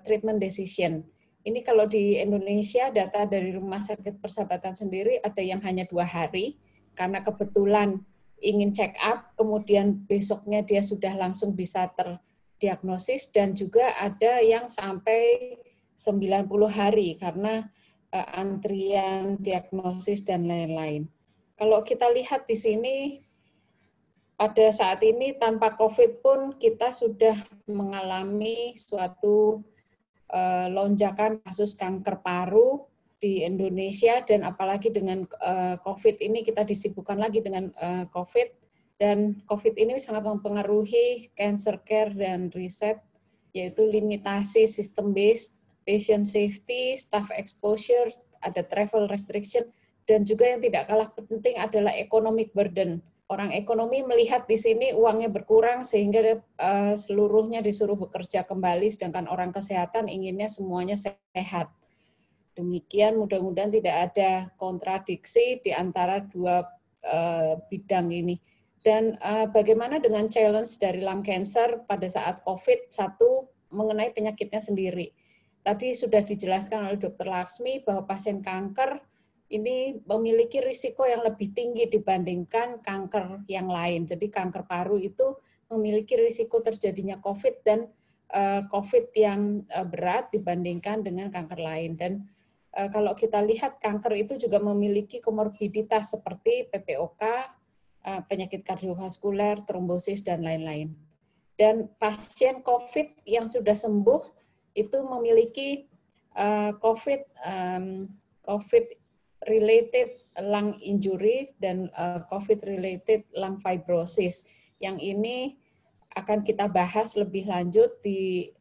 treatment decision. Ini kalau di Indonesia data dari Rumah Sakit Persahabatan sendiri ada yang hanya 2 hari karena kebetulan ingin check up, kemudian besoknya dia sudah langsung bisa terdiagnosis, dan juga ada yang sampai 90 hari karena antrian diagnosis dan lain-lain. Kalau kita lihat di sini, pada saat ini tanpa COVID pun kita sudah mengalami suatu lonjakan kasus kanker paru di Indonesia, dan apalagi dengan COVID ini kita disibukkan lagi dengan COVID, dan COVID ini sangat mempengaruhi cancer care dan riset, yaitu limitasi system based, patient safety, staff exposure, ada travel restriction, dan juga yang tidak kalah penting adalah economic burden. orang ekonomi melihat di sini uangnya berkurang sehingga seluruhnya disuruh bekerja kembali, sedangkan orang kesehatan inginnya semuanya sehat. Demikian mudah-mudahan tidak ada kontradiksi di antara dua bidang ini. Dan bagaimana dengan challenge dari lung cancer pada saat COVID, satu mengenai penyakitnya sendiri. Tadi sudah dijelaskan oleh Dr. Laksmi bahwa pasien kanker ini memiliki risiko yang lebih tinggi dibandingkan kanker yang lain. Jadi kanker paru itu memiliki risiko terjadinya COVID dan COVID yang berat dibandingkan dengan kanker lain. Dan kalau kita lihat kanker itu juga memiliki komorbiditas seperti PPOK, penyakit kardiovaskuler, trombosis, dan lain-lain. Dan pasien COVID yang sudah sembuh itu memiliki COVID-related lung injury dan COVID-related lung fibrosis. Yang ini akan kita bahas lebih lanjut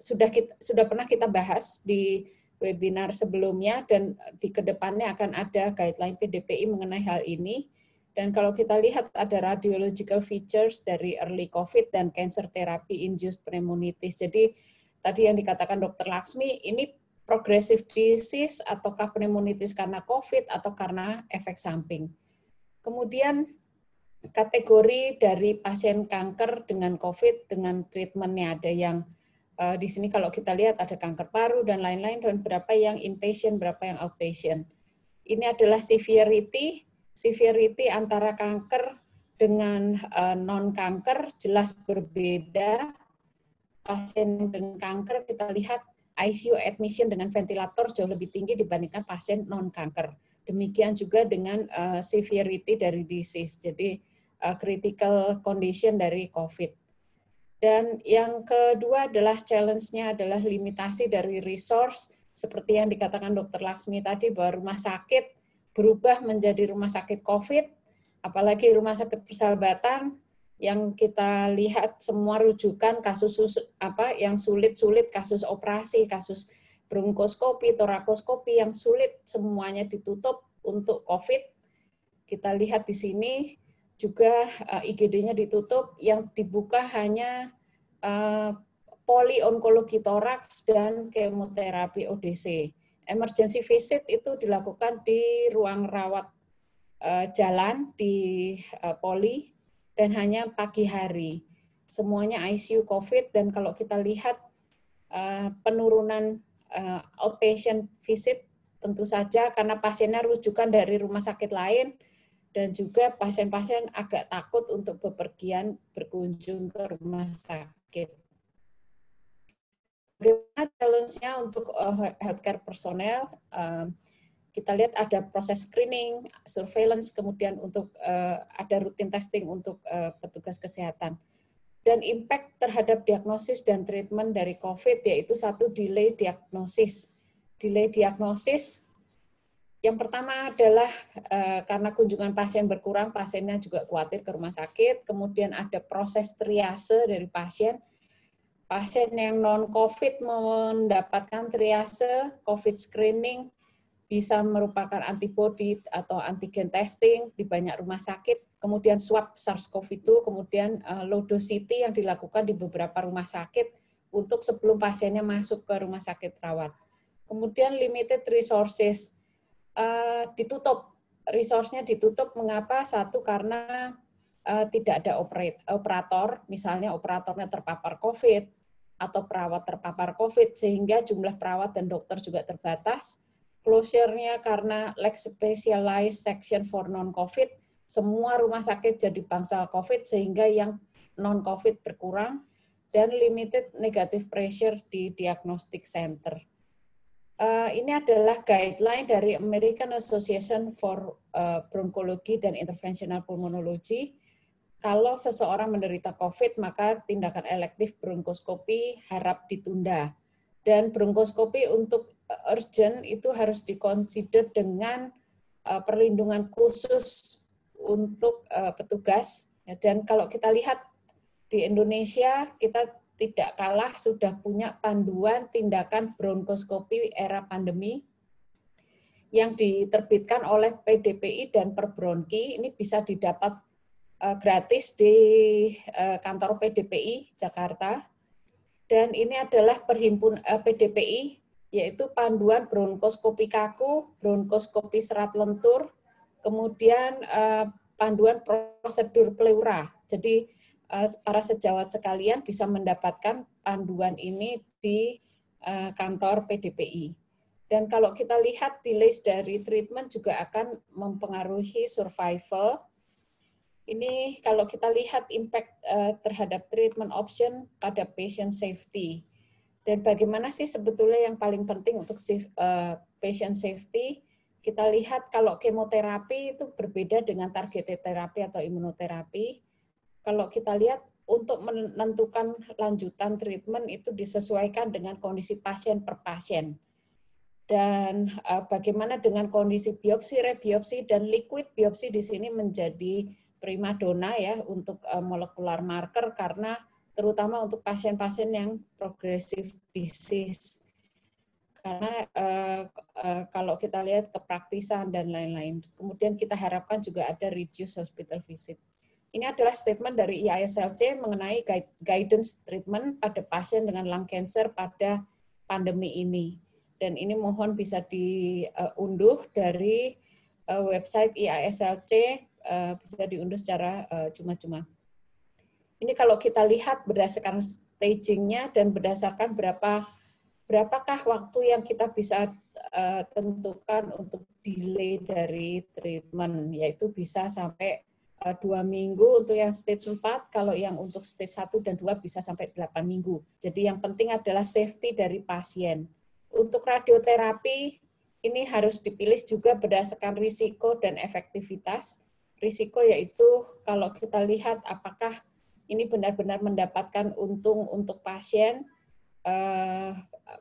sudah pernah kita bahas di webinar sebelumnya, dan di kedepannya akan ada guideline PDPI mengenai hal ini. Dan kalau kita lihat ada radiological features dari early COVID dan cancer therapy induced pneumonitis. Jadi tadi yang dikatakan Dr. Laksmi, ini progressive disease ataukah pneumonitis karena COVID atau karena efek samping. Kemudian kategori dari pasien kanker dengan COVID dengan treatmentnya ada yang di sini kalau kita lihat ada kanker paru dan lain-lain, dan berapa yang inpatient, berapa yang outpatient. Ini adalah severity antara kanker dengan non-kanker jelas berbeda. Pasien dengan kanker kita lihat ICU admission dengan ventilator jauh lebih tinggi dibandingkan pasien non-kanker. Demikian juga dengan severity dari disease, jadi critical condition dari COVID. Dan yang kedua adalah challenge-nya adalah limitasi dari resource, seperti yang dikatakan Dr. Laksmi tadi, bahwa rumah sakit berubah menjadi rumah sakit COVID, apalagi rumah sakit persahabatan, yang kita lihat semua rujukan kasus yang sulit-sulit, kasus operasi, kasus bronkoskopi, torakoskopi yang sulit, semuanya ditutup untuk COVID. Kita lihat di sini, juga IGD-nya ditutup, yang dibuka hanya poli-onkologi toraks dan kemoterapi ODC. Emergency visit itu dilakukan di ruang rawat jalan di poli dan hanya pagi hari. Semuanya ICU COVID, dan kalau kita lihat penurunan outpatient visit tentu saja karena pasiennya rujukan dari rumah sakit lain, dan juga pasien-pasien agak takut untuk bepergian berkunjung ke rumah sakit. Bagaimana challenge-nya untuk healthcare personnel? Kita lihat ada proses screening, surveillance, kemudian untuk ada routine testing untuk petugas kesehatan. Dan impact terhadap diagnosis dan treatment dari COVID yaitu satu, delay diagnosis. Delay diagnosis yang pertama adalah karena kunjungan pasien berkurang, pasiennya juga khawatir ke rumah sakit. Kemudian ada proses triase dari pasien. Pasien yang non-COVID mendapatkan triase, COVID screening, bisa merupakan antibody atau antigen testing di banyak rumah sakit. Kemudian swab SARS-CoV-2, kemudian low dose CT yang dilakukan di beberapa rumah sakit untuk sebelum pasiennya masuk ke rumah sakit rawat. Kemudian limited resources. Ditutup, resource-nya ditutup. Mengapa? Satu, karena tidak ada operator, misalnya operatornya terpapar COVID atau perawat terpapar COVID, sehingga jumlah perawat dan dokter juga terbatas. Closure-nya karena lack specialized section for non-COVID, semua rumah sakit jadi bangsal COVID, sehingga yang non-COVID berkurang, dan limited negative pressure di diagnostic center. Ini adalah guideline dari American Association for Bronchology dan Interventional Pulmonology. Kalau seseorang menderita COVID, maka tindakan elektif bronkoskopi harap ditunda. Dan bronkoskopi untuk urgent itu harus dikonsider dengan perlindungan khusus untuk petugas. Dan kalau kita lihat di Indonesia, kita tidak kalah sudah punya panduan tindakan bronkoskopi era pandemi yang diterbitkan oleh PDPI dan Perbronki. Ini bisa didapat gratis di kantor PDPI Jakarta. Dan ini adalah PDPI, yaitu panduan bronkoskopi kaku, bronkoskopi serat lentur, kemudian panduan prosedur pleura. Jadi para sejawat sekalian bisa mendapatkan panduan ini di kantor PDPI. Dan kalau kita lihat delays dari treatment juga akan mempengaruhi survival. Ini kalau kita lihat impact terhadap treatment option pada patient safety. Dan bagaimana sih sebetulnya yang paling penting untuk patient safety? Kita lihat kalau kemoterapi itu berbeda dengan targeted terapi atau imunoterapi. Kalau kita lihat untuk menentukan lanjutan treatment itu disesuaikan dengan kondisi pasien per pasien. Dan bagaimana dengan kondisi biopsi, rebiopsi, dan liquid biopsi di sini menjadi primadona ya untuk molekular marker karena terutama untuk pasien-pasien yang progressive disease. Karena kalau kita lihat kepraktisan dan lain-lain. Kemudian kita harapkan juga ada reduced hospital visit. Ini adalah statement dari IASLC mengenai guidance treatment pada pasien dengan lung cancer pada pandemi ini. Dan ini mohon bisa diunduh dari website IASLC, bisa diunduh secara cuma-cuma. Ini kalau kita lihat berdasarkan stagingnya dan berdasarkan berapakah waktu yang kita bisa tentukan untuk delay dari treatment, yaitu bisa sampai 2 minggu untuk yang stage 4, kalau yang untuk stage 1 dan 2 bisa sampai 8 minggu. Jadi yang penting adalah safety dari pasien. Untuk radioterapi, ini harus dipilih juga berdasarkan risiko dan efektivitas. Risiko yaitu kalau kita lihat apakah ini benar-benar mendapatkan untung untuk pasien,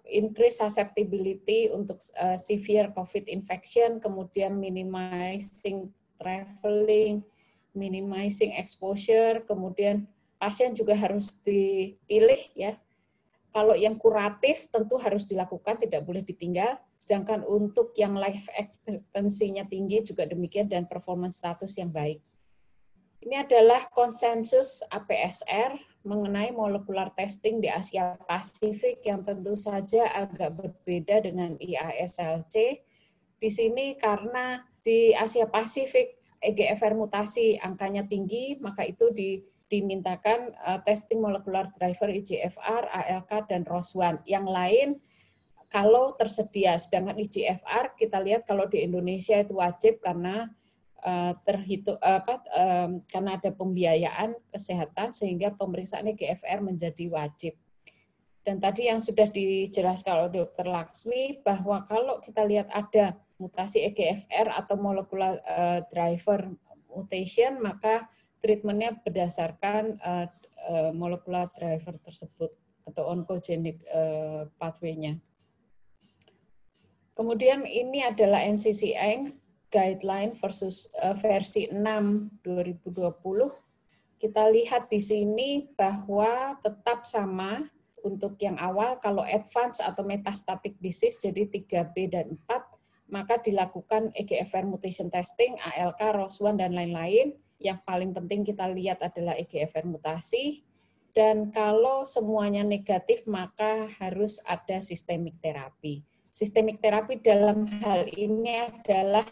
increase susceptibility untuk severe COVID infection, kemudian minimizing traveling, minimizing exposure, kemudian pasien juga harus dipilih ya. Kalau yang kuratif tentu harus dilakukan, tidak boleh ditinggal. Sedangkan untuk yang life expectancy-nya tinggi juga demikian dan performance status yang baik. Ini adalah konsensus APSR mengenai molekular testing di Asia Pasifik yang tentu saja agak berbeda dengan IASLC. Di sini karena di Asia Pasifik EGFR mutasi angkanya tinggi, maka itu dimintakan testing molekular driver EGFR, ALK, dan ROS1. Yang lain kalau tersedia, sedangkan EGFR kita lihat kalau di Indonesia itu wajib karena karena ada pembiayaan kesehatan sehingga pemeriksaan EGFR menjadi wajib. Dan tadi yang sudah dijelaskan oleh Dr. Laksmi bahwa kalau kita lihat ada mutasi EGFR atau molecular driver mutation, maka treatmentnya berdasarkan molecular driver tersebut atau oncogenic pathway-nya. Kemudian ini adalah NCCN Guideline versi 6 2020. Kita lihat di sini bahwa tetap sama untuk yang awal, kalau advance atau metastatic disease, jadi 3B dan 4, maka dilakukan EGFR mutation testing, ALK, ROS1, dan lain-lain. Yang paling penting kita lihat adalah EGFR mutasi. Dan kalau semuanya negatif, maka harus ada systemic terapi. Systemic terapi dalam hal ini adalah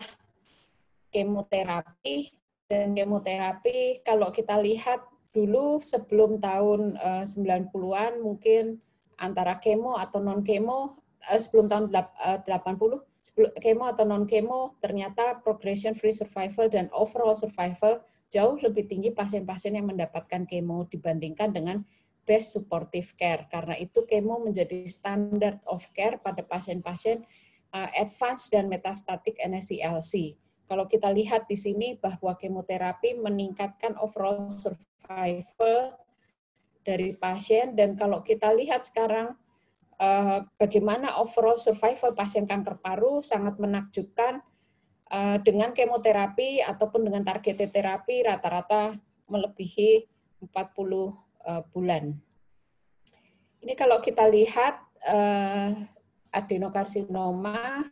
kemoterapi. Dan kemoterapi kalau kita lihat dulu sebelum tahun 90-an mungkin antara kemo atau non-kemo, sebelum tahun 80, kemo atau non-kemo ternyata progression free survival dan overall survival jauh lebih tinggi pasien-pasien yang mendapatkan kemo dibandingkan dengan best supportive care. Karena itu kemo menjadi standard of care pada pasien-pasien advanced dan metastatic NSCLC. Kalau kita lihat di sini bahwa kemoterapi meningkatkan overall survival dari pasien, dan kalau kita lihat sekarang bagaimana overall survival pasien kanker paru sangat menakjubkan dengan kemoterapi ataupun dengan targeted terapi rata-rata melebihi 40 bulan. Ini kalau kita lihat adenokarsinoma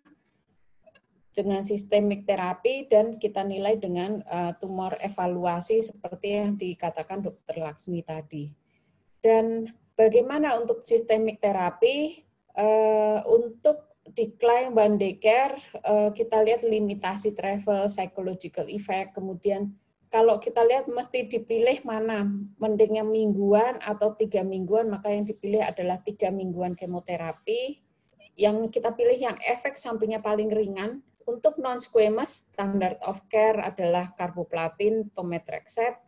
dengan sistemik terapi dan kita nilai dengan tumor evaluasi seperti yang dikatakan Dr. Laksmi tadi. Dan bagaimana untuk sistemik terapi? Untuk decline one day care, kita lihat limitasi travel, psychological effect, kemudian kalau kita lihat mesti dipilih mana, mendingnya mingguan atau 3 mingguan, maka yang dipilih adalah 3 mingguan kemoterapi. Yang kita pilih yang efek sampingnya paling ringan. Untuk non-squamous, standard of care adalah carboplatin, pemetrexed.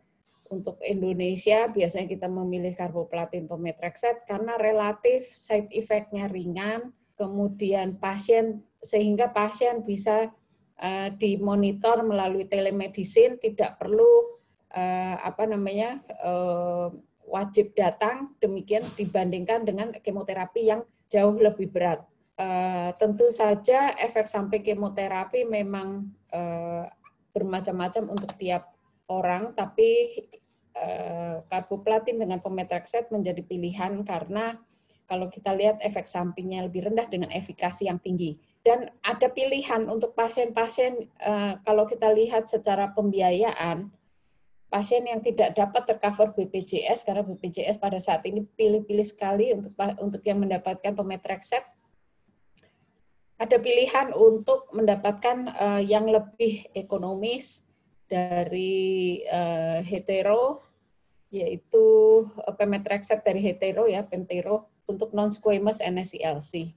Untuk Indonesia, biasanya kita memilih carboplatin, pemetrexed karena relatif side effect-nya ringan, kemudian sehingga pasien bisa dimonitor melalui telemedicine, tidak perlu wajib datang, demikian dibandingkan dengan kemoterapi yang jauh lebih berat. Tentu saja efek samping kemoterapi memang bermacam-macam untuk tiap orang, tapi carboplatin dengan pemetrexed menjadi pilihan karena kalau kita lihat efek sampingnya lebih rendah dengan efikasi yang tinggi. Dan ada pilihan untuk pasien-pasien, kalau kita lihat secara pembiayaan, pasien yang tidak dapat tercover BPJS, karena BPJS pada saat ini pilih-pilih sekali untuk yang mendapatkan pemetrexed, ada pilihan untuk mendapatkan yang lebih ekonomis dari hetero, yaitu pemetrexed dari hetero ya, pentero, untuk non-squamous NSCLC.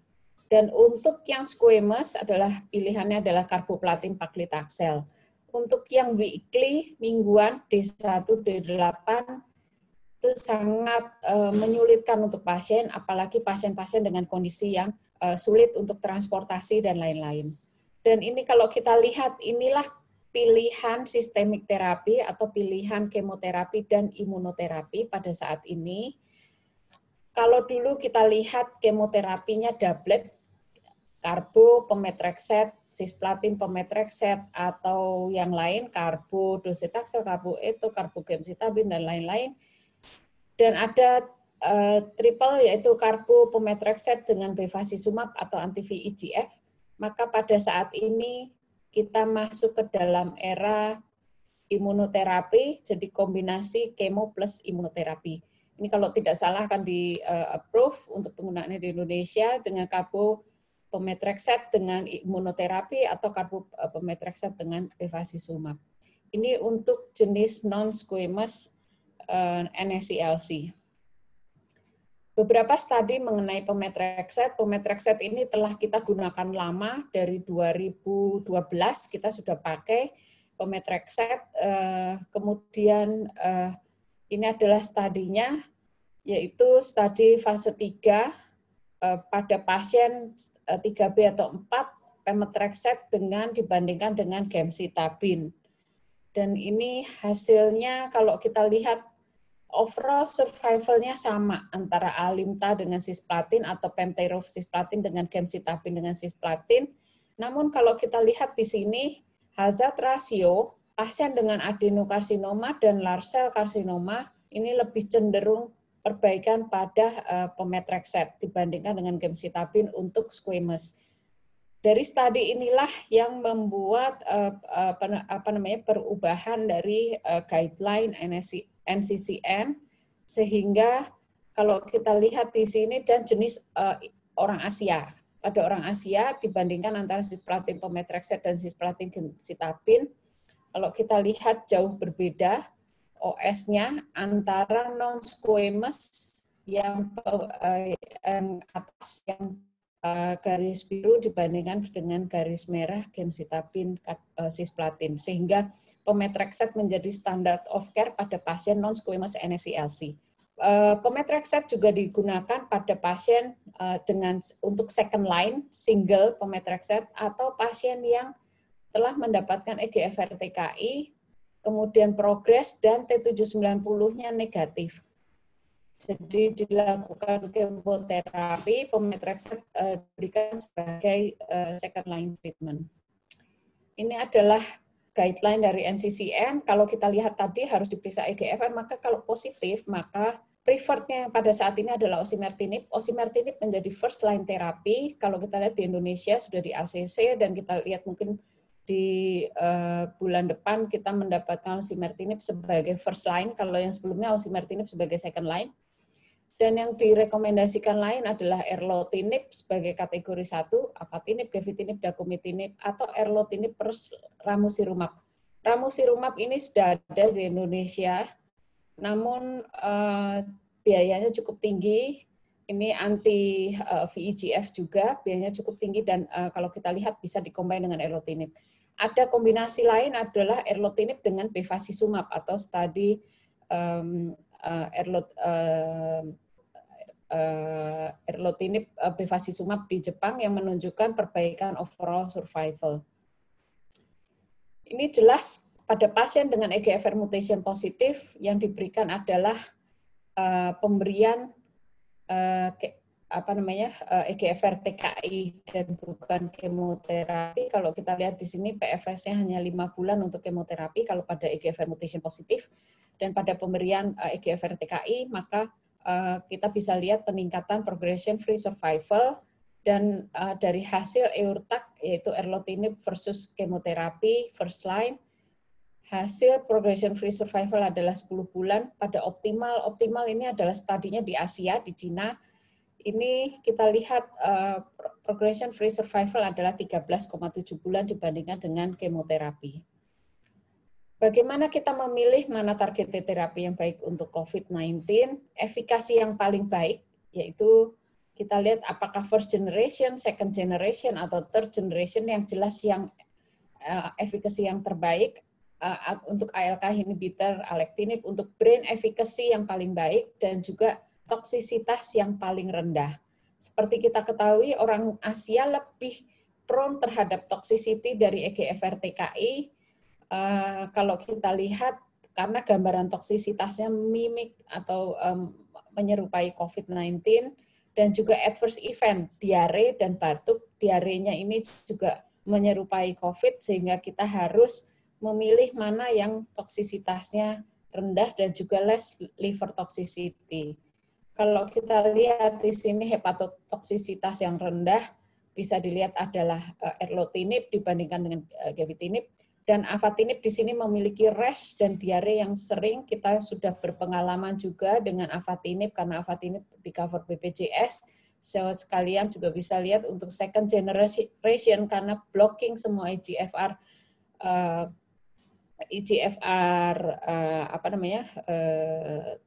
Dan untuk yang squamous pilihannya adalah carboplatin paclitaxel. Untuk yang weekly, mingguan, D1, D8, itu sangat menyulitkan untuk pasien, apalagi pasien-pasien dengan kondisi yang sulit untuk transportasi dan lain-lain. Dan ini kalau kita lihat, inilah pilihan sistemik terapi atau pilihan kemoterapi dan imunoterapi pada saat ini. Kalau dulu kita lihat kemoterapinya doublet, karbo, pemetrexed, cisplatin, pemetrexed, atau yang lain, karbo, docetaxel, karbo eto, karbogemcitabine, dan lain-lain. Dan ada triple, yaitu karbo, pemetrexed dengan bevacizumab atau anti-VEGF. Maka pada saat ini kita masuk ke dalam era imunoterapi, jadi kombinasi kemo plus imunoterapi. Ini kalau tidak salah akan di-approve untuk penggunaannya di Indonesia dengan karbo pemetrexed dengan imunoterapi atau karbo pemetrexed dengan bevacizumab. Ini untuk jenis non-squamous NSCLC. Beberapa studi mengenai pemetrexed ini telah kita gunakan lama, dari 2012 kita sudah pakai pemetrexed. Kemudian ini adalah studinya, yaitu studi fase 3 pada pasien 3B atau 4 pemetrexed dibandingkan dengan gemcitabine. Dan ini hasilnya kalau kita lihat overall survival-nya sama antara Alimta dengan cisplatin atau Pemtero cisplatin dengan gemcitabine dengan cisplatin. Namun kalau kita lihat di sini hazard ratio pasien dengan adenokarsinoma dan large cell karsinoma ini lebih cenderung perbaikan pada pemetrexed dibandingkan dengan gemcitabine untuk squamous. Dari studi inilah yang membuat perubahan dari guideline NCCN, sehingga kalau kita lihat di sini dan jenis orang Asia. Pada orang Asia dibandingkan antara cisplatin pemetrexed dan cisplatin gemcitabine, kalau kita lihat jauh berbeda OS-nya antara non-squamous yang atas yang garis biru dibandingkan dengan garis merah gemcitabine cisplatin, sehingga pemetrexed menjadi standard of care pada pasien non-squamous NSCLC. Pemetrexed juga digunakan pada pasien untuk second line single pemetrexed atau pasien yang telah mendapatkan EGFR TKI, kemudian progres dan T790-nya negatif. Jadi dilakukan kemoterapi, pemetrexed diberikan sebagai second line treatment. Ini adalah guideline dari NCCN. Kalau kita lihat tadi harus diperiksa EGFR, maka kalau positif, maka preferrednya pada saat ini adalah osimertinib. Osimertinib menjadi first line terapi. Kalau kita lihat di Indonesia sudah di ACC dan kita lihat mungkin di bulan depan kita mendapatkan osimertinib sebagai first line. Kalau yang sebelumnya osimertinib sebagai second line. Dan yang direkomendasikan lain adalah erlotinib sebagai kategori 1, afatinib, gefitinib, dacomitinib, atau erlotinib plus ramucirumab. Ramucirumab ini sudah ada di Indonesia, namun biayanya cukup tinggi. Ini anti VEGF juga, biayanya cukup tinggi dan kalau kita lihat bisa dikombin dengan erlotinib. Ada kombinasi lain adalah erlotinib dengan bevacizumab atau studi erlotinib bevacizumab di Jepang yang menunjukkan perbaikan overall survival. Ini jelas pada pasien dengan EGFR mutation positif yang diberikan adalah pemberian EGFR TKI dan bukan kemoterapi. Kalau kita lihat di sini PFS-nya hanya 5 bulan untuk kemoterapi kalau pada EGFR mutation positif, dan pada pemberian EGFR TKI maka kita bisa lihat peningkatan progression free survival dan dari hasil EURTAC yaitu erlotinib versus kemoterapi first line, hasil progression free survival adalah 10 bulan. Pada optimal ini adalah studinya di Asia, di Cina. Ini kita lihat progression free survival adalah 13,7 bulan dibandingkan dengan kemoterapi. Bagaimana kita memilih mana target terapi yang baik untuk COVID-19? Efikasi yang paling baik, yaitu kita lihat apakah first generation, second generation, atau third generation yang jelas yang efikasi yang terbaik untuk ALK inhibitor, alectinib, untuk brain efficacy yang paling baik, dan juga toksisitas yang paling rendah. Seperti kita ketahui, orang Asia lebih prone terhadap toxicity dari EGFR TKI. Kalau kita lihat, karena gambaran toksisitasnya mimik atau menyerupai COVID-19, dan juga adverse event, diare dan batuk, diarenya ini juga menyerupai COVID, sehingga kita harus memilih mana yang toksisitasnya rendah dan juga less liver toxicity. Kalau kita lihat di sini hepatotoksisitas yang rendah, bisa dilihat adalah erlotinib dibandingkan dengan gefitinib, dan afatinib di sini memiliki rash dan diare yang sering. Kita sudah berpengalaman juga dengan afatinib karena afatinib di cover BPJS. Sekalian juga bisa lihat untuk second generation karena blocking semua EGFR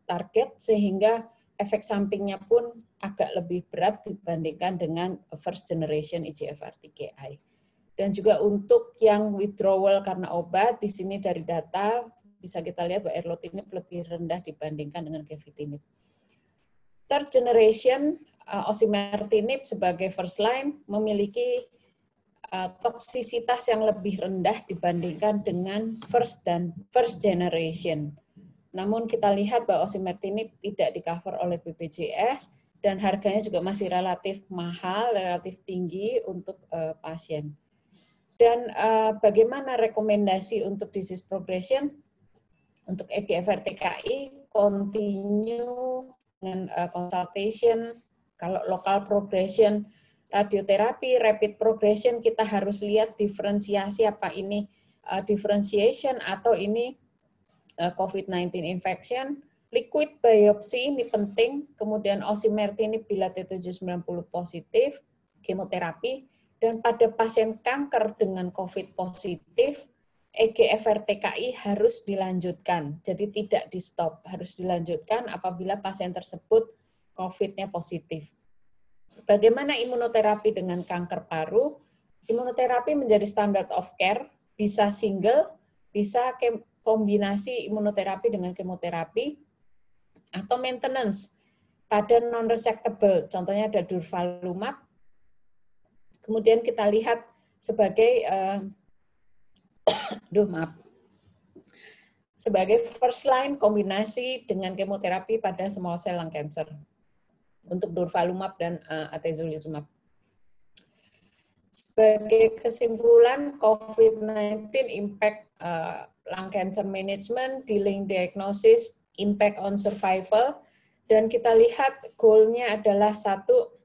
target, sehingga efek sampingnya pun agak lebih berat dibandingkan dengan first generation EGFR TKI. Dan juga untuk yang withdrawal karena obat, di sini dari data bisa kita lihat bahwa erlotinib lebih rendah dibandingkan dengan gefitinib. Third generation osimertinib sebagai first line memiliki toksisitas yang lebih rendah dibandingkan dengan first generation. Namun kita lihat bahwa osimertinib tidak di-cover oleh BPJS dan harganya juga masih relatif mahal, relatif tinggi untuk pasien. Dan bagaimana rekomendasi untuk disease progression? Untuk EGFR TKI, continue dengan consultation. Kalau local progression, radioterapi, rapid progression, kita harus lihat diferensiasi apa ini differentiation atau ini COVID-19 infection. Liquid biopsy ini penting, kemudian osimertinib bila T790 positif, kemoterapi, dan pada pasien kanker dengan COVID positif, EGFR TKI harus dilanjutkan, jadi tidak di-stop, harus dilanjutkan apabila pasien tersebut COVID-nya positif. Bagaimana imunoterapi dengan kanker paru? Imunoterapi menjadi standard of care, bisa single, bisa kombinasi imunoterapi dengan kemoterapi, atau maintenance pada non-resectable, contohnya ada durvalumab. Kemudian kita lihat sebagai sebagai first line kombinasi dengan kemoterapi pada small cell lung cancer untuk durvalumab dan atezolizumab. Sebagai kesimpulan, COVID-19 impact lung cancer management, delaying diagnosis, impact on survival, Dan kita lihat goalnya adalah satu,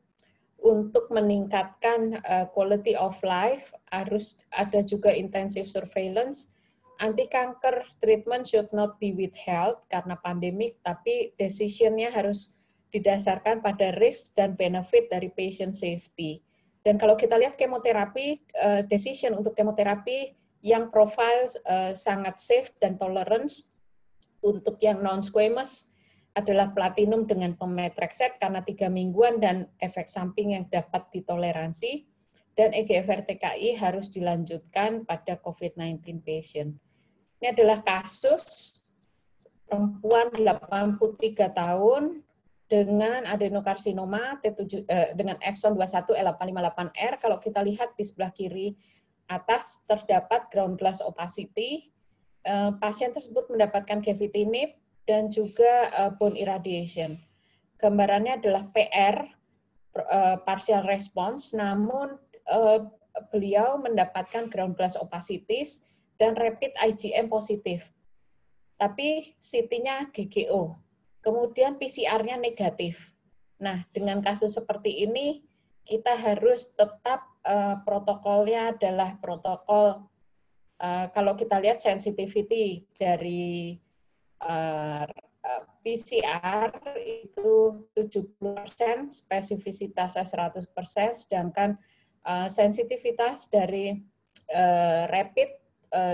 untuk meningkatkan quality of life, harus ada juga intensive surveillance. Anti-kanker treatment should not be withheld karena pandemik, tapi decision-nya harus didasarkan pada risk dan benefit dari patient safety. Dan kalau kita lihat kemoterapi, decision untuk kemoterapi yang profile sangat safe dan tolerance, untuk yang non-squamous adalah platinum dengan pemetrexed karena 3 mingguan dan efek samping yang dapat ditoleransi, dan EGFR TKI harus dilanjutkan pada COVID-19 patient. Ini adalah kasus perempuan 83 tahun dengan adenokarsinoma T7 dengan exon 21 L858R. Kalau kita lihat di sebelah kiri atas terdapat ground glass opacity. Pasien tersebut mendapatkan gefitinib dan juga bone irradiation. Gambarannya adalah PR, partial response, namun beliau mendapatkan ground glass opacities dan rapid IgM positif. Tapi CT-nya GGO. Kemudian PCR-nya negatif. Nah, dengan kasus seperti ini, kita harus tetap protokolnya adalah protokol, kalau kita lihat sensitivity dari PCR itu 70%, spesifisitasnya 100%, sedangkan sensitivitas dari rapid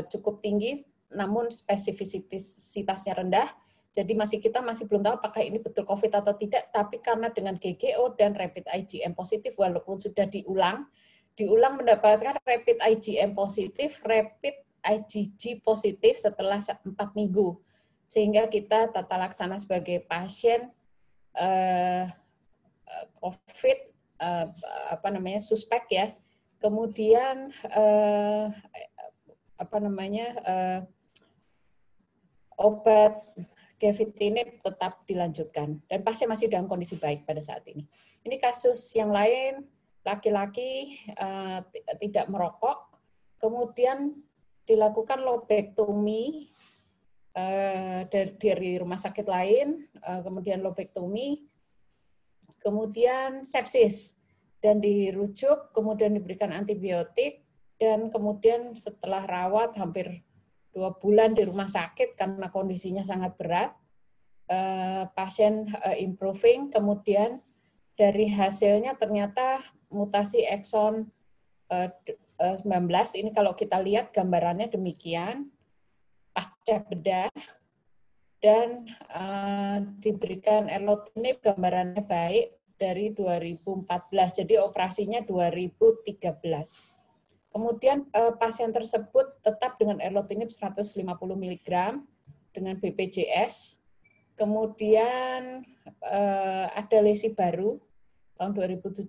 cukup tinggi, namun spesifisitasnya rendah. Jadi kita masih belum tahu apakah ini betul COVID atau tidak, tapi karena dengan GGO dan rapid IgM positif, walaupun sudah diulang mendapatkan rapid IgM positif, rapid IgG positif setelah 4 minggu. Sehingga kita tata laksana sebagai pasien COVID suspek ya. Kemudian obat gefitinib tetap dilanjutkan dan pasien masih dalam kondisi baik pada saat ini. Ini kasus yang lain, laki-laki tidak merokok, kemudian dilakukan lobektomi dari rumah sakit lain, kemudian lobektomi, kemudian sepsis, dan dirujuk, kemudian diberikan antibiotik, dan kemudian setelah rawat hampir 2 bulan di rumah sakit karena kondisinya sangat berat, pasien improving, kemudian dari hasilnya ternyata mutasi exon 19, ini kalau kita lihat gambarannya demikian, pasca bedah, dan diberikan erlotinib, gambarannya baik, dari 2014, jadi operasinya 2013. Kemudian pasien tersebut tetap dengan erlotinib 150 mg dengan BPJS. Kemudian ada lesi baru tahun 2017.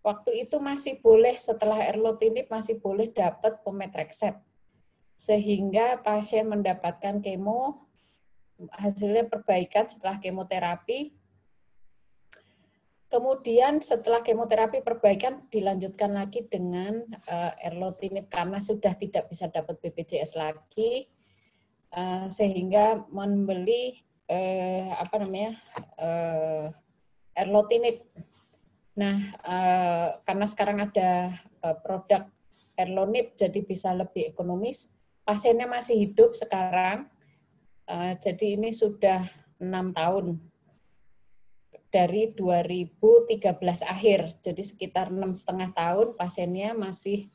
Waktu itu masih boleh, setelah erlotinib masih boleh dapat pemetrexed. Sehingga pasien mendapatkan kemo, hasilnya perbaikan setelah kemoterapi. Kemudian setelah kemoterapi perbaikan dilanjutkan lagi dengan erlotinib karena sudah tidak bisa dapat BPJS lagi, sehingga membeli erlotinib. Nah, karena sekarang ada produk erlonib jadi bisa lebih ekonomis. Pasiennya masih hidup sekarang, jadi ini sudah 6 tahun. Dari 2013 akhir, jadi sekitar 6,5 tahun pasiennya masih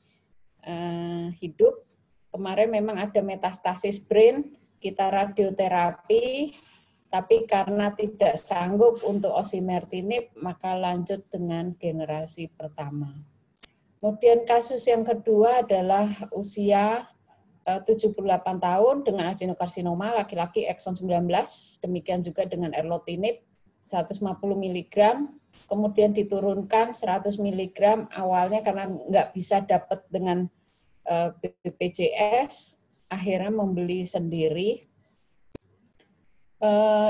hidup. Kemarin memang ada metastasis brain, kita radioterapi, tapi karena tidak sanggup untuk osimertinib, maka lanjut dengan generasi pertama. Kemudian kasus yang kedua adalah usia 78 tahun dengan adenokarsinoma, laki-laki exon 19, demikian juga dengan erlotinib, 150 mg, kemudian diturunkan 100 mg awalnya karena nggak bisa dapat dengan BPJS, akhirnya membeli sendiri.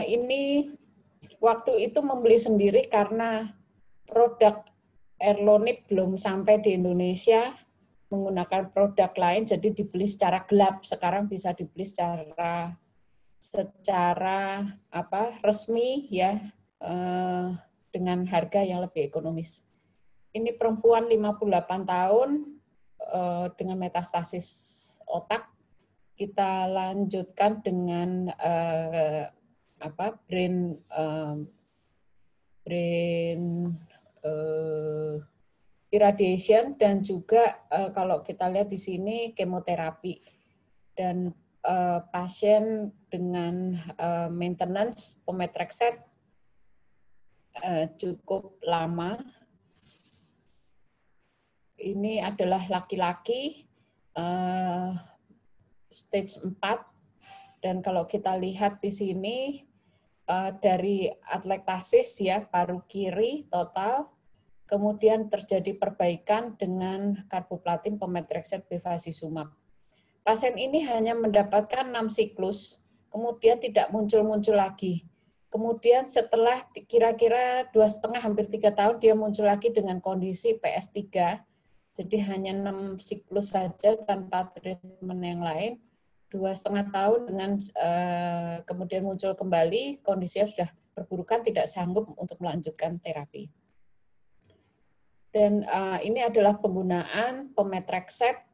Ini waktu itu membeli sendiri karena produk erlonib belum sampai di Indonesia, menggunakan produk lain, jadi dibeli secara gelap. Sekarang bisa dibeli secara secara resmi ya dengan harga yang lebih ekonomis. Ini perempuan 58 tahun dengan metastasis otak. Kita lanjutkan dengan brain irradiation dan juga kalau kita lihat di sini kemoterapi dan pasien dengan maintenance pemetrexed cukup lama. Ini adalah laki-laki stage 4 dan kalau kita lihat di sini dari atelektasis ya paru kiri total, kemudian terjadi perbaikan dengan karboplatin pemetrexed bevacizumab. Pasien ini hanya mendapatkan 6 siklus, kemudian tidak muncul-muncul lagi. Kemudian setelah kira-kira 2,5 hampir 3 tahun dia muncul lagi dengan kondisi PS3. Jadi hanya 6 siklus saja tanpa treatment yang lain. 2,5 tahun dengan kemudian muncul kembali, kondisinya sudah perburukan, tidak sanggup untuk melanjutkan terapi. Dan ini adalah penggunaan pemetrexed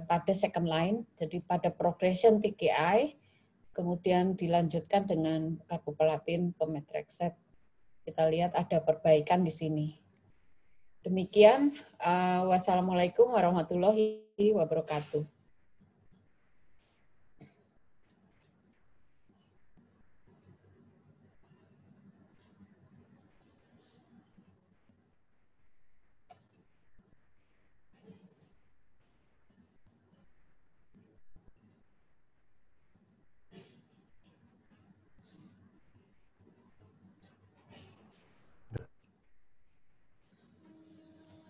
pada second line, jadi pada progression TKI, kemudian dilanjutkan dengan karboplatin pemetrexed. Kita lihat ada perbaikan di sini. Demikian, wassalamualaikum warahmatullahi wabarakatuh.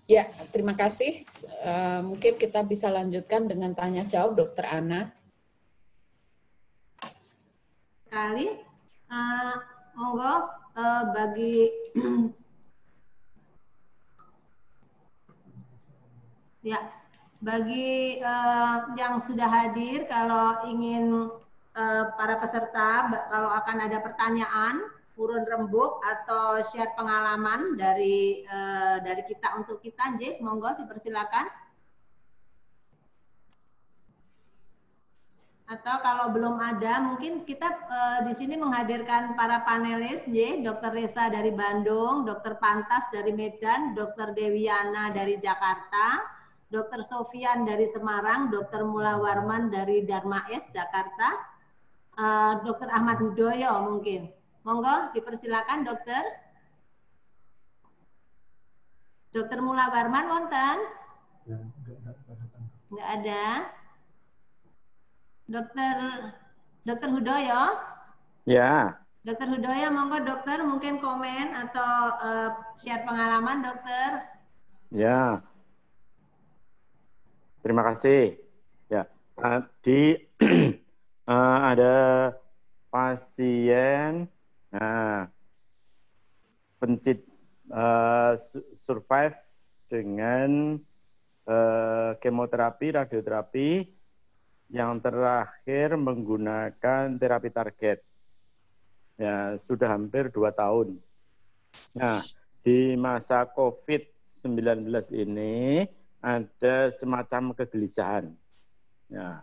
Ya, terima kasih. Mungkin kita bisa lanjutkan dengan tanya jawab, Dr. Ana. Sekali, monggo bagi ya bagi yang sudah hadir, kalau ingin para peserta kalau akan ada pertanyaan, urun rembuk atau share pengalaman dari kita untuk kita, monggo dipersilakan. Atau kalau belum ada, mungkin kita di sini menghadirkan para panelis, Dr. Resa dari Bandung, Dr. Pantas dari Medan, Dr. Dewiana dari Jakarta, Dr. Sofian dari Semarang, Dr. Mula Warman dari Dharma S Jakarta, Dr. Ahmad Hudoyo mungkin. Monggo dipersilakan dokter. Dr. Mula Warman wonten? Enggak ada. Dokter Hudoyo? Ya. Dokter Hudoyo, monggo dokter mungkin komen atau share pengalaman dokter. Ya. Terima kasih. Ya. Tadi ada pasien survive dengan kemoterapi, radioterapi yang terakhir menggunakan terapi target. Ya, sudah hampir 2 tahun. Nah, di masa COVID-19 ini ada semacam kegelisahan. Ya.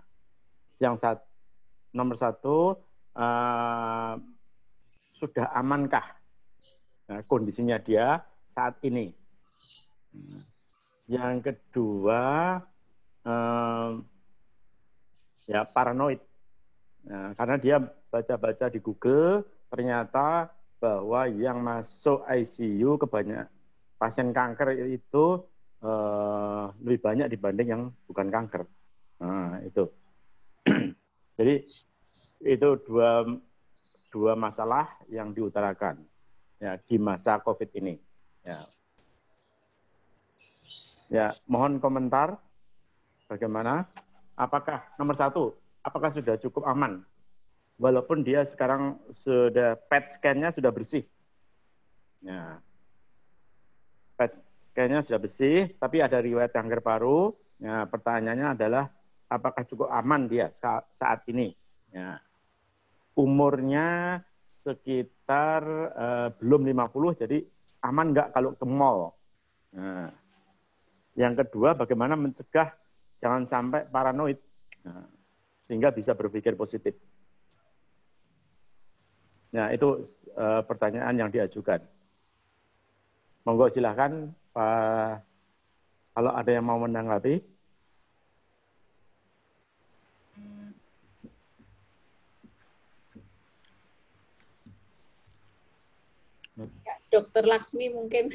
Nomor satu, sudah amankah kondisinya dia saat ini? Yang kedua, ya paranoid. Nah, karena dia baca-baca di Google, ternyata bahwa yang masuk ICU kebanyakan pasien kanker itu lebih banyak dibanding yang bukan kanker. Nah, itu. Jadi itu dua masalah yang diutarakan ya di masa COVID ini. Ya, mohon komentar bagaimana? Apakah nomor satu, apakah sudah cukup aman? Walaupun dia sekarang sudah PET scan-nya sudah bersih. Ya, PET scan-nya sudah bersih, tapi ada riwayat kanker paru. Ya, pertanyaannya adalah apakah cukup aman dia saat ini? Ya. Umurnya sekitar belum 50, jadi aman nggak kalau ke mall. Nah, yang kedua, bagaimana mencegah jangan sampai paranoid, nah, sehingga bisa berpikir positif. Nah, itu pertanyaan yang diajukan. Monggo silakan, Pak, kalau ada yang mau menanggapi. Ya, Dokter Laksmi mungkin.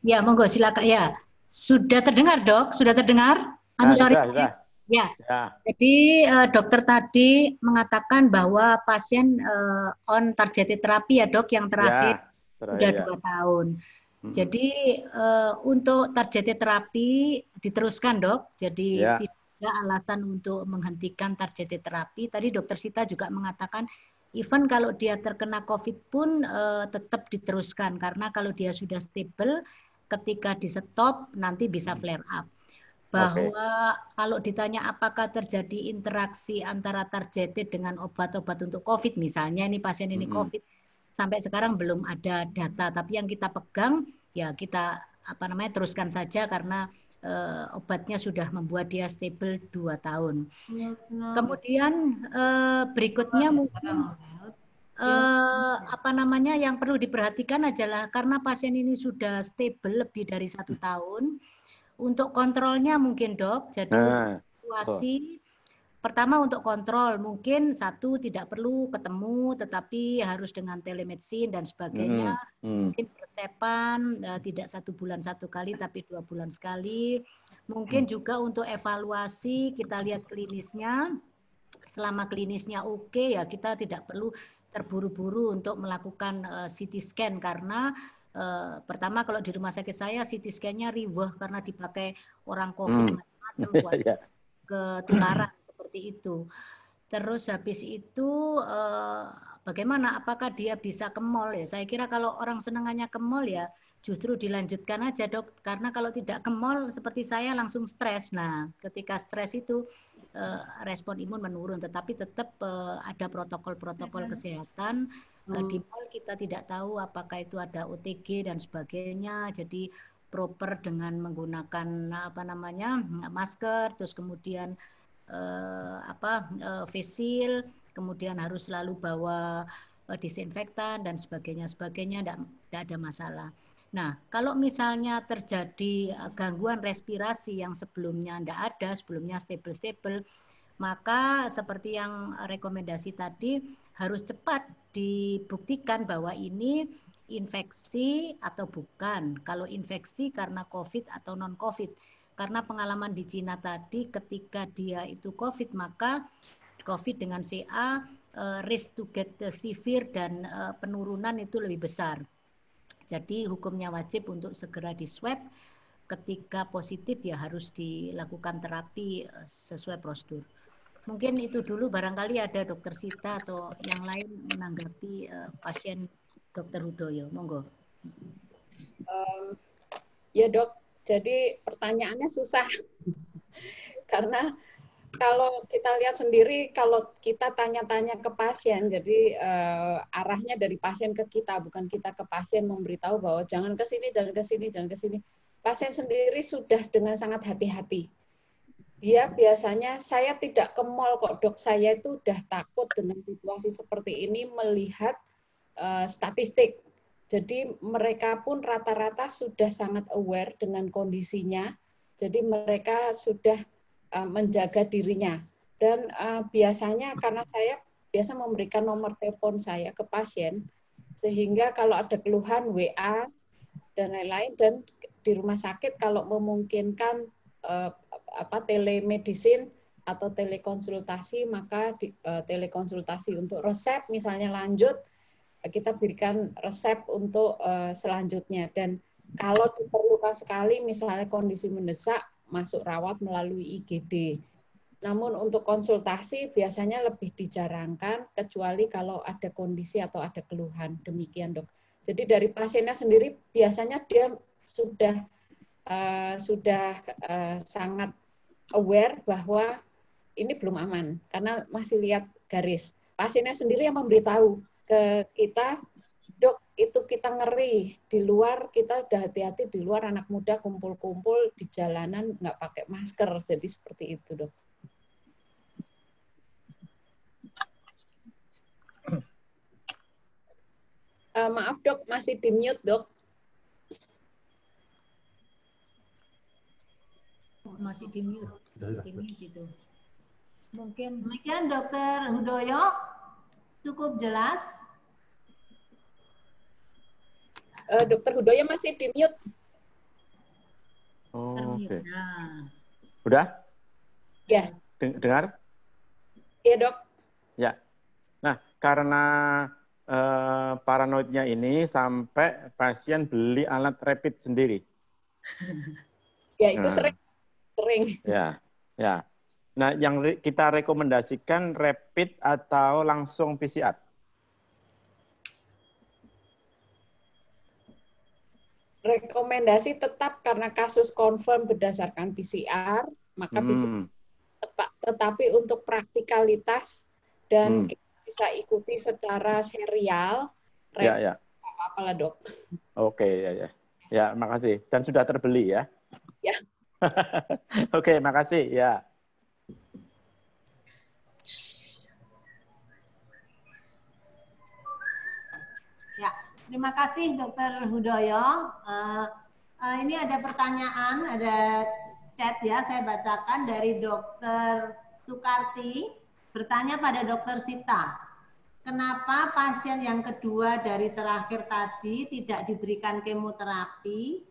Ya, monggo silakan. Ya, sudah terdengar dok? Sudah terdengar? Nah, Sorry. sudah. Ya. Ya. Jadi dokter tadi mengatakan bahwa pasien on targeted terapi ya dok, yang terakhir sudah 2 tahun. Jadi untuk targeted terapi diteruskan dok. Jadi tidak ada alasan untuk menghentikan targeted terapi. Tadi dokter Sita juga mengatakan even kalau dia terkena COVID pun tetap diteruskan, karena kalau dia sudah stable, ketika di stop nanti bisa flare up. Bahwa kalau ditanya apakah terjadi interaksi antara targeted dengan obat-obat untuk COVID, misalnya ini pasien ini COVID, sampai sekarang belum ada data, tapi yang kita pegang ya kita teruskan saja karena obatnya sudah membuat dia stable 2 tahun. Kemudian berikutnya mungkin yang perlu diperhatikan adalah karena pasien ini sudah stable lebih dari 1 tahun, untuk kontrolnya mungkin dok, jadi untuk situasi pertama untuk kontrol mungkin tidak perlu ketemu, tetapi harus dengan telemedicine dan sebagainya. Mungkin pertepan tidak 1 bulan 1 kali, tapi 2 bulan sekali. Mungkin juga untuk evaluasi kita lihat klinisnya. Selama klinisnya oke, ya kita tidak perlu terburu-buru untuk melakukan CT scan, karena pertama kalau di rumah sakit saya CT scan-nya riweh karena dipakai orang COVID macam-macam buat ketularan seperti itu. Terus habis itu bagaimana, apakah dia bisa ke mall ya? Saya kira kalau orang senangannya ke mall ya justru dilanjutkan aja dok, karena kalau tidak ke mall seperti saya langsung stres. Nah ketika stres itu respon imun menurun, tetapi tetap ada protokol-protokol kesehatan. Di mall kita tidak tahu apakah itu ada OTG dan sebagainya, jadi proper dengan menggunakan masker, terus kemudian face shield, kemudian harus selalu bawa disinfektan dan sebagainya, tidak ada masalah. Nah, kalau misalnya terjadi gangguan respirasi yang sebelumnya tidak ada, sebelumnya stable, maka seperti yang rekomendasi tadi harus cepat dibuktikan bahwa ini infeksi atau bukan. Kalau infeksi karena COVID atau non-COVID. Karena pengalaman di Cina tadi ketika dia itu COVID, maka COVID dengan CA risk to get severe dan penurunan itu lebih besar. Jadi hukumnya wajib untuk segera di swab, ketika positif ya harus dilakukan terapi sesuai prosedur. Mungkin itu dulu, barangkali ada dokter Sita atau yang lain menanggapi pasien dokter Hudoyo, monggo. Ya dok, jadi pertanyaannya susah karena kalau kita lihat sendiri, kalau kita tanya-tanya ke pasien, jadi arahnya dari pasien ke kita, bukan kita ke pasien memberitahu bahwa jangan ke sini, jangan ke sini, jangan ke sini. Pasien sendiri sudah dengan sangat hati-hati. Dia biasanya, saya tidak ke mall kok dok, saya itu udah takut dengan situasi seperti ini melihat statistik. Jadi mereka pun rata-rata sudah sangat aware dengan kondisinya, jadi mereka sudah menjaga dirinya. Dan biasanya karena saya biasa memberikan nomor telepon saya ke pasien, sehingga kalau ada keluhan WA dan lain-lain, dan di rumah sakit kalau memungkinkan telemedicine atau telekonsultasi, maka telekonsultasi untuk resep misalnya lanjut, kita berikan resep untuk selanjutnya. Dan kalau diperlukan sekali misalnya kondisi mendesak, masuk rawat melalui IGD. Namun untuk konsultasi biasanya lebih dijarangkan, kecuali kalau ada kondisi atau ada keluhan. Demikian dok. Jadi dari pasiennya sendiri biasanya dia sudah sangat aware bahwa ini belum aman, karena masih lihat garis. Pasiennya sendiri yang memberitahu ke kita, dok itu kita ngeri, di luar kita udah hati-hati, di luar anak muda kumpul-kumpul di jalanan nggak pakai masker, jadi seperti itu dok. Maaf dok, masih di mute dok. Masih di mute, itu. Mungkin Demikian Dokter Hudoyo, cukup jelas. Dokter Hudoyo masih di mute. Oh, oke. Nah, Udah? Ya. Dengar? Iya dok. Ya. Nah, karena paranoidnya ini sampai pasien beli alat rapid sendiri. Ya itu sering. Ya, ya. Nah, yang kita rekomendasikan rapid atau langsung PCR? Rekomendasi tetap karena kasus confirm berdasarkan PCR, maka tetapi untuk praktikalitas dan kita bisa ikuti secara serial, ya. Apalah dok. Oke, ya. Ya, makasih. Dan sudah terbeli ya? Ya. Oke, makasih ya. Ya, terima kasih Dokter Hudoyo. Ini ada pertanyaan, ada chat ya, saya bacakan dari Dokter Sukarti, bertanya pada Dokter Sita, kenapa pasien yang kedua dari terakhir tadi tidak diberikan kemoterapi,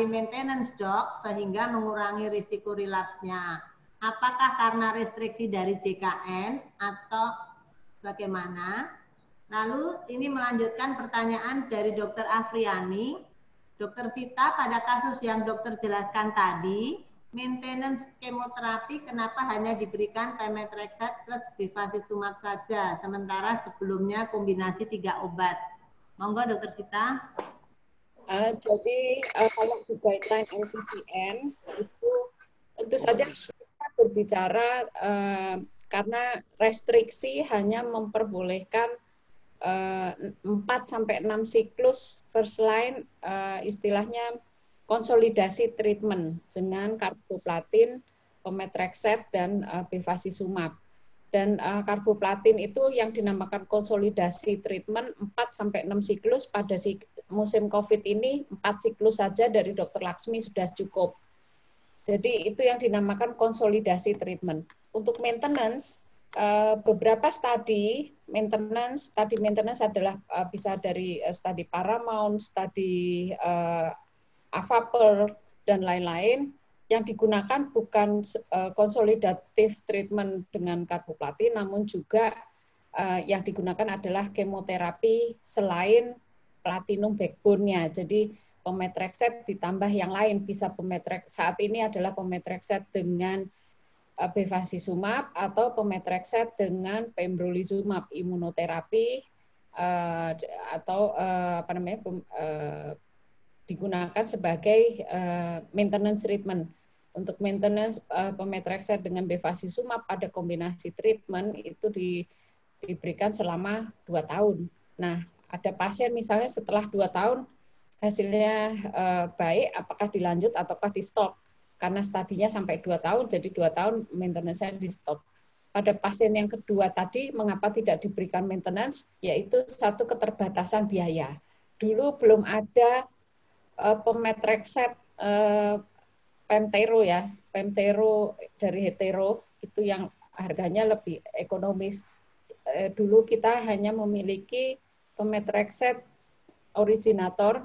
maintenance dok, sehingga mengurangi risiko relapsnya? Apakah karena restriksi dari JKN atau bagaimana? Lalu ini melanjutkan pertanyaan dari Dokter Afriani. Dokter Sita, pada kasus yang dokter jelaskan tadi, maintenance kemoterapi kenapa hanya diberikan pemetrexed plus bevacizumab saja, sementara sebelumnya kombinasi 3 obat. Monggo Dokter Sita. Jadi kalau di guideline NCCN itu tentu saja kita berbicara karena restriksi hanya memperbolehkan 4-6 siklus first line, istilahnya konsolidasi treatment dengan karboplatin, pemetrexed, dan bevacizumab. Dan karboplatin itu yang dinamakan konsolidasi treatment 4-6 siklus, pada musim COVID ini 4 siklus saja dari Dr. Laksmi sudah cukup. Jadi itu yang dinamakan konsolidasi treatment. Untuk maintenance, beberapa studi maintenance adalah bisa dari studi Paramount, studi Avaper, dan lain-lain. Yang digunakan bukan konsolidatif treatment dengan karboplatin, namun juga yang digunakan adalah kemoterapi selain platinum backbone-nya. Jadi pemetrexed ditambah yang lain, bisa saat ini adalah pemetrexed dengan bevacizumab atau pemetrexed dengan pembrolizumab, imunoterapi atau digunakan sebagai maintenance treatment. Untuk maintenance pemetrexed dengan bevacizumab pada kombinasi treatment itu diberikan selama 2 tahun. Nah, ada pasien misalnya setelah 2 tahun hasilnya baik, apakah dilanjut ataukah di stop? Karena studinya sampai 2 tahun, jadi 2 tahun maintenance-nya di stop. Pada pasien yang kedua tadi, mengapa tidak diberikan maintenance? Yaitu satu keterbatasan biaya. Dulu belum ada pemetrexed Pemtero ya, Pemtero dari hetero itu yang harganya lebih ekonomis. Dulu kita hanya memiliki pemetrexed originator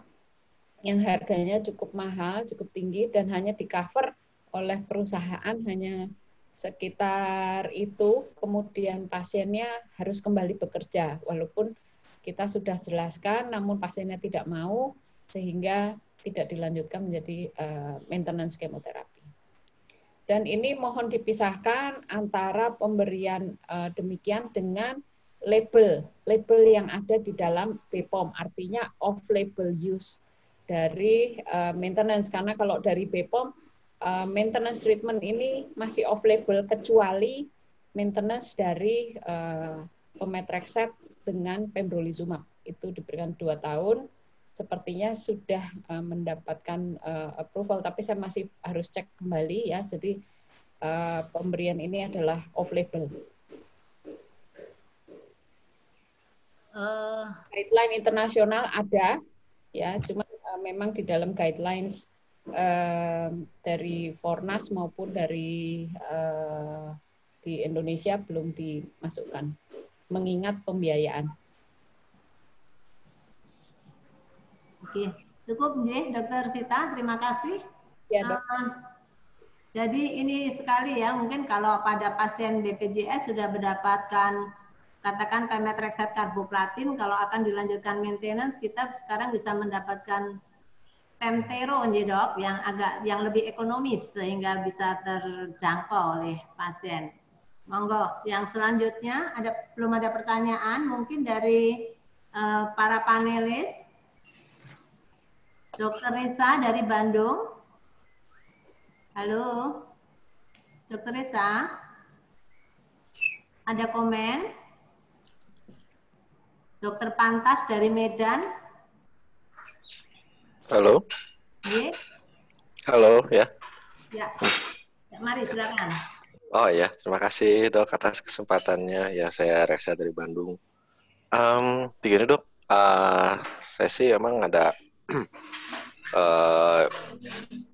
yang harganya cukup mahal, cukup tinggi, dan hanya di-cover oleh perusahaan hanya sekitar itu, kemudian pasiennya harus kembali bekerja, walaupun kita sudah jelaskan, namun pasiennya tidak mau, sehingga tidak dilanjutkan menjadi maintenance kemoterapi. Dan ini mohon dipisahkan antara pemberian demikian dengan label yang ada di dalam BPOM, artinya off-label use dari maintenance. Karena kalau dari BPOM, maintenance treatment ini masih off-label kecuali maintenance dari pemetrexed dengan pembrolizumab. Itu diberikan 2 tahun. Sepertinya sudah mendapatkan approval, tapi saya masih harus cek kembali ya. Jadi pemberian ini adalah off-label. Guideline internasional ada, ya, cuma memang di dalam guidelines dari Fornas maupun dari di Indonesia belum dimasukkan, mengingat pembiayaan. Oke, cukup nggih, Dokter Sita, terima kasih. Ya, Dok. Jadi ini sekali ya, mungkin kalau pada pasien BPJS sudah mendapatkan katakan pemetrexed karboplatin, kalau akan dilanjutkan maintenance, kita sekarang bisa mendapatkan Pemtero, Dok, yang lebih ekonomis sehingga bisa terjangkau oleh pasien. Monggo, yang selanjutnya belum ada pertanyaan mungkin dari para panelis. Dokter Risa dari Bandung. Halo, Dokter Risa. Ada komen? Dokter Pantas dari Medan. Halo. Ye? Halo, ya. Ya, mari silakan. Oh ya, terima kasih Dok atas kesempatannya. Ya, saya Reza dari Bandung. Begini Dok, saya sih emang ada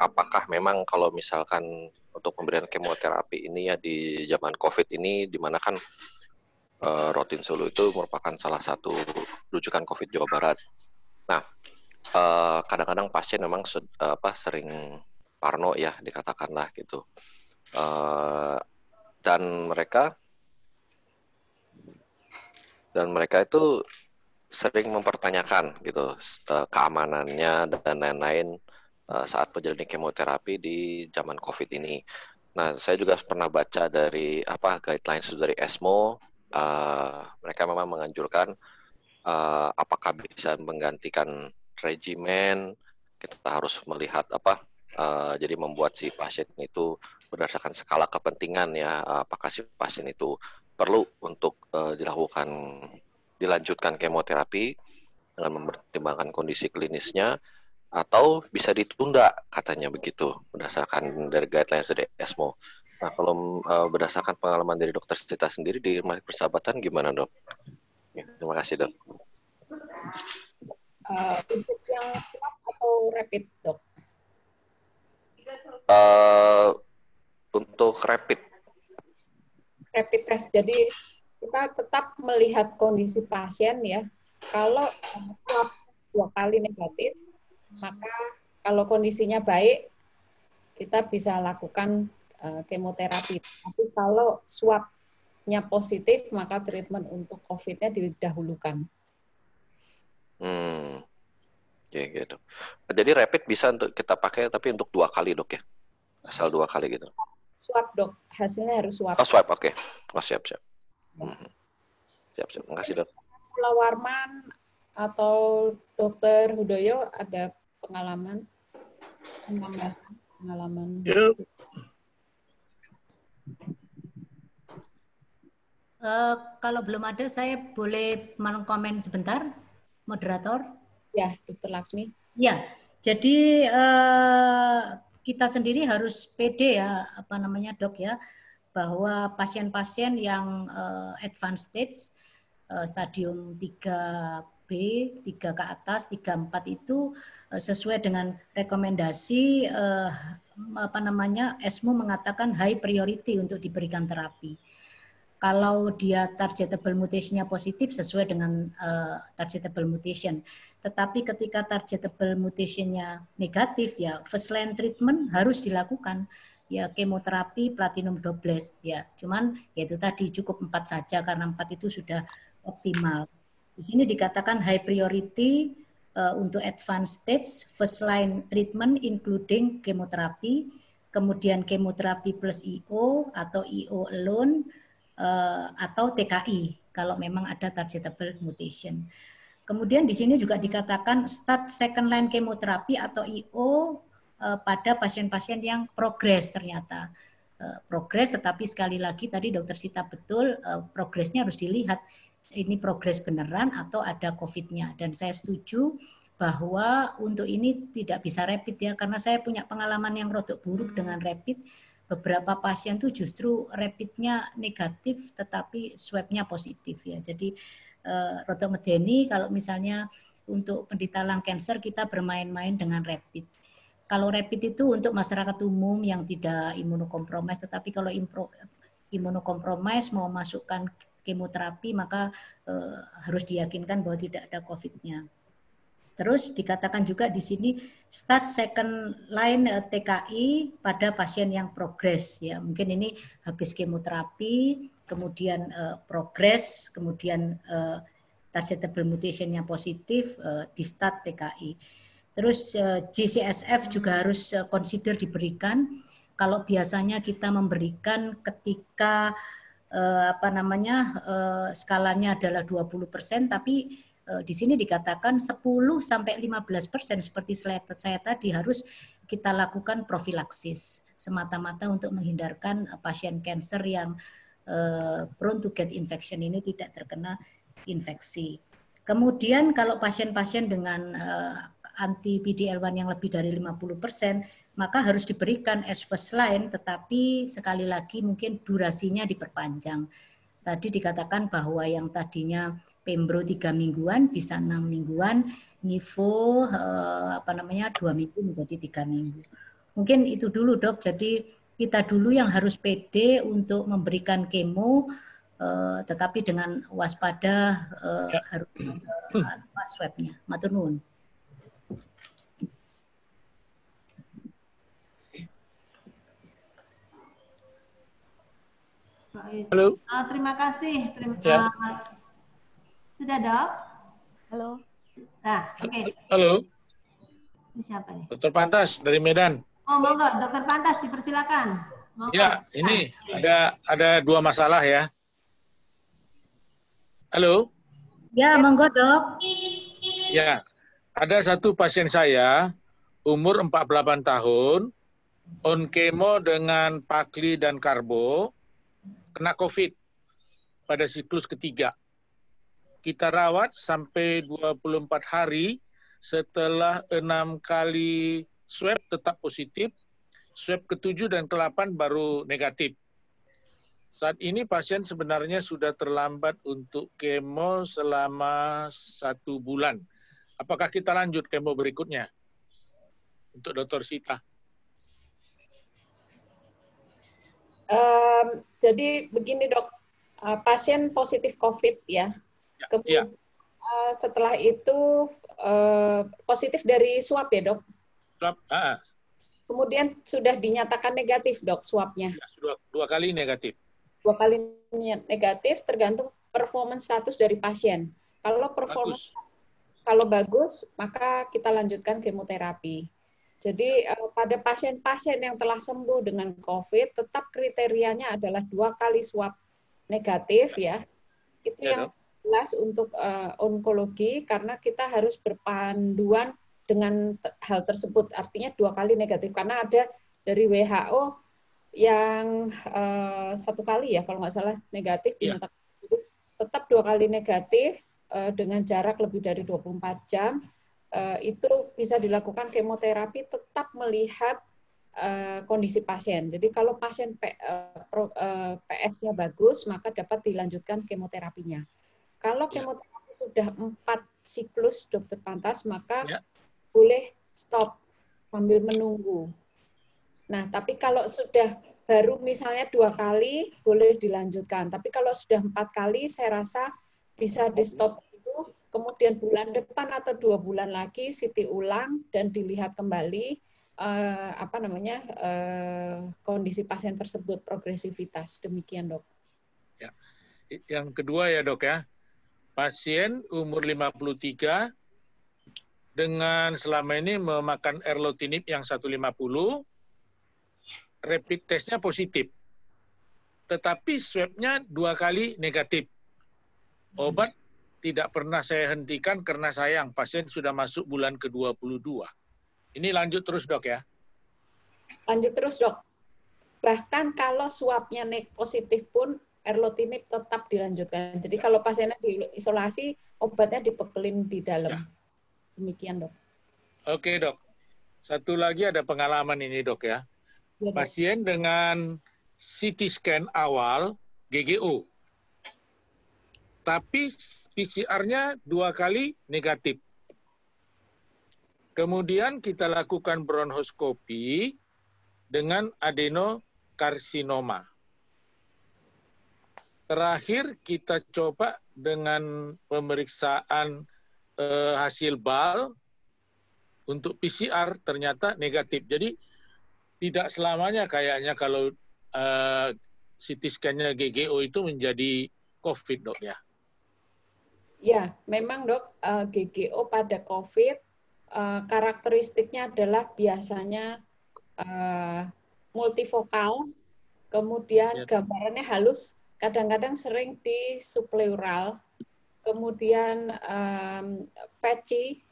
apakah memang kalau misalkan untuk pemberian kemoterapi ini ya di zaman COVID ini, di mana kan Rotin Solo itu merupakan salah satu rujukan COVID Jawa Barat. Nah, kadang-kadang pasien memang sering parno ya dikatakanlah gitu, dan mereka itu sering mempertanyakan gitu keamanannya dan lain-lain saat menjalani kemoterapi di zaman COVID ini. Nah, saya juga pernah baca dari guidelines dari ESMO, mereka memang menganjurkan apakah bisa menggantikan regimen, kita harus melihat jadi membuat si pasien itu berdasarkan skala kepentingan ya, apakah si pasien itu perlu untuk dilanjutkan kemoterapi dengan mempertimbangkan kondisi klinisnya atau bisa ditunda katanya begitu berdasarkan dari guidelines dari ESMO. Nah, kalau berdasarkan pengalaman dari Dokter Sita sendiri di Rumah Persahabatan gimana Dok? Ya, terima kasih Dok. Untuk yang swab atau rapid Dok? Untuk rapid test. Jadi kita tetap melihat kondisi pasien ya. Kalau swab 2 kali negatif, maka kalau kondisinya baik, kita bisa lakukan kemoterapi. Tapi kalau swabnya positif, maka treatment untuk COVID-nya didahulukan. Ya, gitu. Jadi rapid bisa untuk kita pakai, tapi untuk 2 kali Dok ya? Asal 2 kali gitu. Swab Dok, hasilnya harus swab. Oh swab, oke. Oh siap. Siap. Terima kasih Dok. Pula Warman atau Dokter Hudoyo ada pengalaman? Ya. Kalau belum ada, saya boleh komen sebentar, moderator? Ya, Dokter Laksmi. Ya, jadi kita sendiri harus pede ya, Dok ya, bahwa pasien-pasien yang advanced stage, stadium 3B, 3 ke atas, 3, 4 itu sesuai dengan rekomendasi ESMO mengatakan high priority untuk diberikan terapi. Kalau dia targetable mutation-nya positif sesuai dengan targetable mutation. Tetapi ketika targetable mutation-nya negatif ya first line treatment harus dilakukan ya kemoterapi platinum doublet ya. Cuman ya itu tadi cukup 4 saja karena 4 itu sudah optimal. Di sini dikatakan high priority untuk advanced stage first line treatment including kemoterapi, kemudian kemoterapi plus IO atau IO alone atau TKI kalau memang ada targetable mutation. Kemudian di sini juga dikatakan start second line kemoterapi atau IO pada pasien-pasien yang progres ternyata. progres, tetapi sekali lagi tadi Dokter Sita betul, progresnya harus dilihat ini progres beneran atau ada COVID-nya. Dan saya setuju bahwa untuk ini tidak bisa rapid ya, karena saya punya pengalaman yang rodok buruk dengan rapid. Beberapa pasien tuh justru rapidnya negatif, tetapi swabnya positif ya. Jadi rodok medeni kalau misalnya untuk penderita lung cancer kita bermain-main dengan rapid. Kalau rapid itu untuk masyarakat umum yang tidak imunokompromis, tetapi kalau imunokompromis mau masukkan kemoterapi maka harus diyakinkan bahwa tidak ada COVID-nya. Terus dikatakan juga di sini start second line TKI pada pasien yang progres ya. Mungkin ini habis kemoterapi, kemudian progres, kemudian targetable mutation yang positif di start TKI. Terus GCSF juga harus consider diberikan. Kalau biasanya kita memberikan ketika skalanya adalah 20%, tapi di sini dikatakan 10 sampai 15% seperti slide saya tadi harus kita lakukan profilaksis semata-mata untuk menghindarkan pasien kanker yang prone to get infection ini tidak terkena infeksi. Kemudian kalau pasien-pasien dengan anti PD-L1 yang lebih dari 50%, maka harus diberikan as first line, tetapi sekali lagi mungkin durasinya diperpanjang. Tadi dikatakan bahwa yang tadinya Pembro 3 mingguan bisa 6 mingguan, Nivo 2 minggu menjadi 3 minggu. Mungkin itu dulu dok, jadi kita dulu yang harus pede untuk memberikan kemo, tetapi dengan waspada harus swabnya. Matur nuwun. Halo. Terima kasih. Sudah dok? Halo. Nah, oke. Halo. Ini siapa nih? Dokter Pantas dari Medan. Oh, monggo, Dokter Pantas dipersilakan. Monggo. Ya, ini ada 2 masalah ya. Halo. Ya, monggo dok. Ya, ada satu pasien saya umur 48 tahun, on kemo dengan pakli dan karbo, kena COVID pada siklus ketiga. Kita rawat sampai 24 hari, setelah 6 kali swab tetap positif, swab ke-7 dan ke-8 baru negatif. Saat ini pasien sebenarnya sudah terlambat untuk kemo selama 1 bulan. Apakah kita lanjut kemo berikutnya? Untuk Dr. Sita. Jadi begini dok, pasien positif COVID ya. Kemudian setelah itu positif dari swab ya dok. Swab. Kemudian sudah dinyatakan negatif dok swabnya. Ya, sudah 2 kali negatif. 2 kali negatif tergantung performance status dari pasien. Kalau performance kalau bagus maka kita lanjutkan kemoterapi. Jadi pada pasien-pasien yang telah sembuh dengan COVID, tetap kriterianya adalah 2 kali swab negatif ya. Itu yang jelas untuk onkologi, karena kita harus berpanduan dengan hal tersebut. Artinya 2 kali negatif, karena ada dari WHO yang 1 kali ya, kalau nggak salah negatif, tetap 2 kali negatif dengan jarak lebih dari 24 jam. Itu bisa dilakukan kemoterapi tetap melihat kondisi pasien. Jadi kalau pasien PS-nya bagus, maka dapat dilanjutkan kemoterapinya. Kalau kemoterapi sudah 4 siklus Dokter Pantas, maka boleh stop sambil menunggu. Nah, tapi kalau sudah baru misalnya 2 kali, boleh dilanjutkan. Tapi kalau sudah 4 kali, saya rasa bisa di stop dulu. Kemudian bulan depan atau 2 bulan lagi CT ulang dan dilihat kembali kondisi pasien tersebut, progresivitas. Demikian dok. Ya. Yang kedua ya dok ya, pasien umur 53 dengan selama ini memakan erlotinib yang 150, rapid testnya positif, tetapi swabnya 2 kali negatif. Obat tidak pernah saya hentikan karena sayang, pasien sudah masuk bulan ke-22. Ini lanjut terus dok ya? Lanjut terus dok. Bahkan kalau swabnya positif pun erlotinib tetap dilanjutkan. Jadi kalau pasiennya diisolasi, obatnya dipekelin di dalam. Demikian, Dok. Oke, Dok. Satu lagi ada pengalaman ini, Dok ya. Ya, Dok. Pasien dengan CT scan awal GGO. Tapi PCR-nya 2 kali negatif. Kemudian kita lakukan bronkoskopi dengan adenokarsinoma. Terakhir kita coba dengan pemeriksaan hasil BAL untuk PCR ternyata negatif. Jadi tidak selamanya kayaknya kalau CT scan-nya GGO itu menjadi COVID, Dok ya. Ya, memang, Dok, GGO pada COVID karakteristiknya adalah biasanya multifokal, kemudian gambarannya halus, kadang-kadang sering di subpleural, kemudian patchy,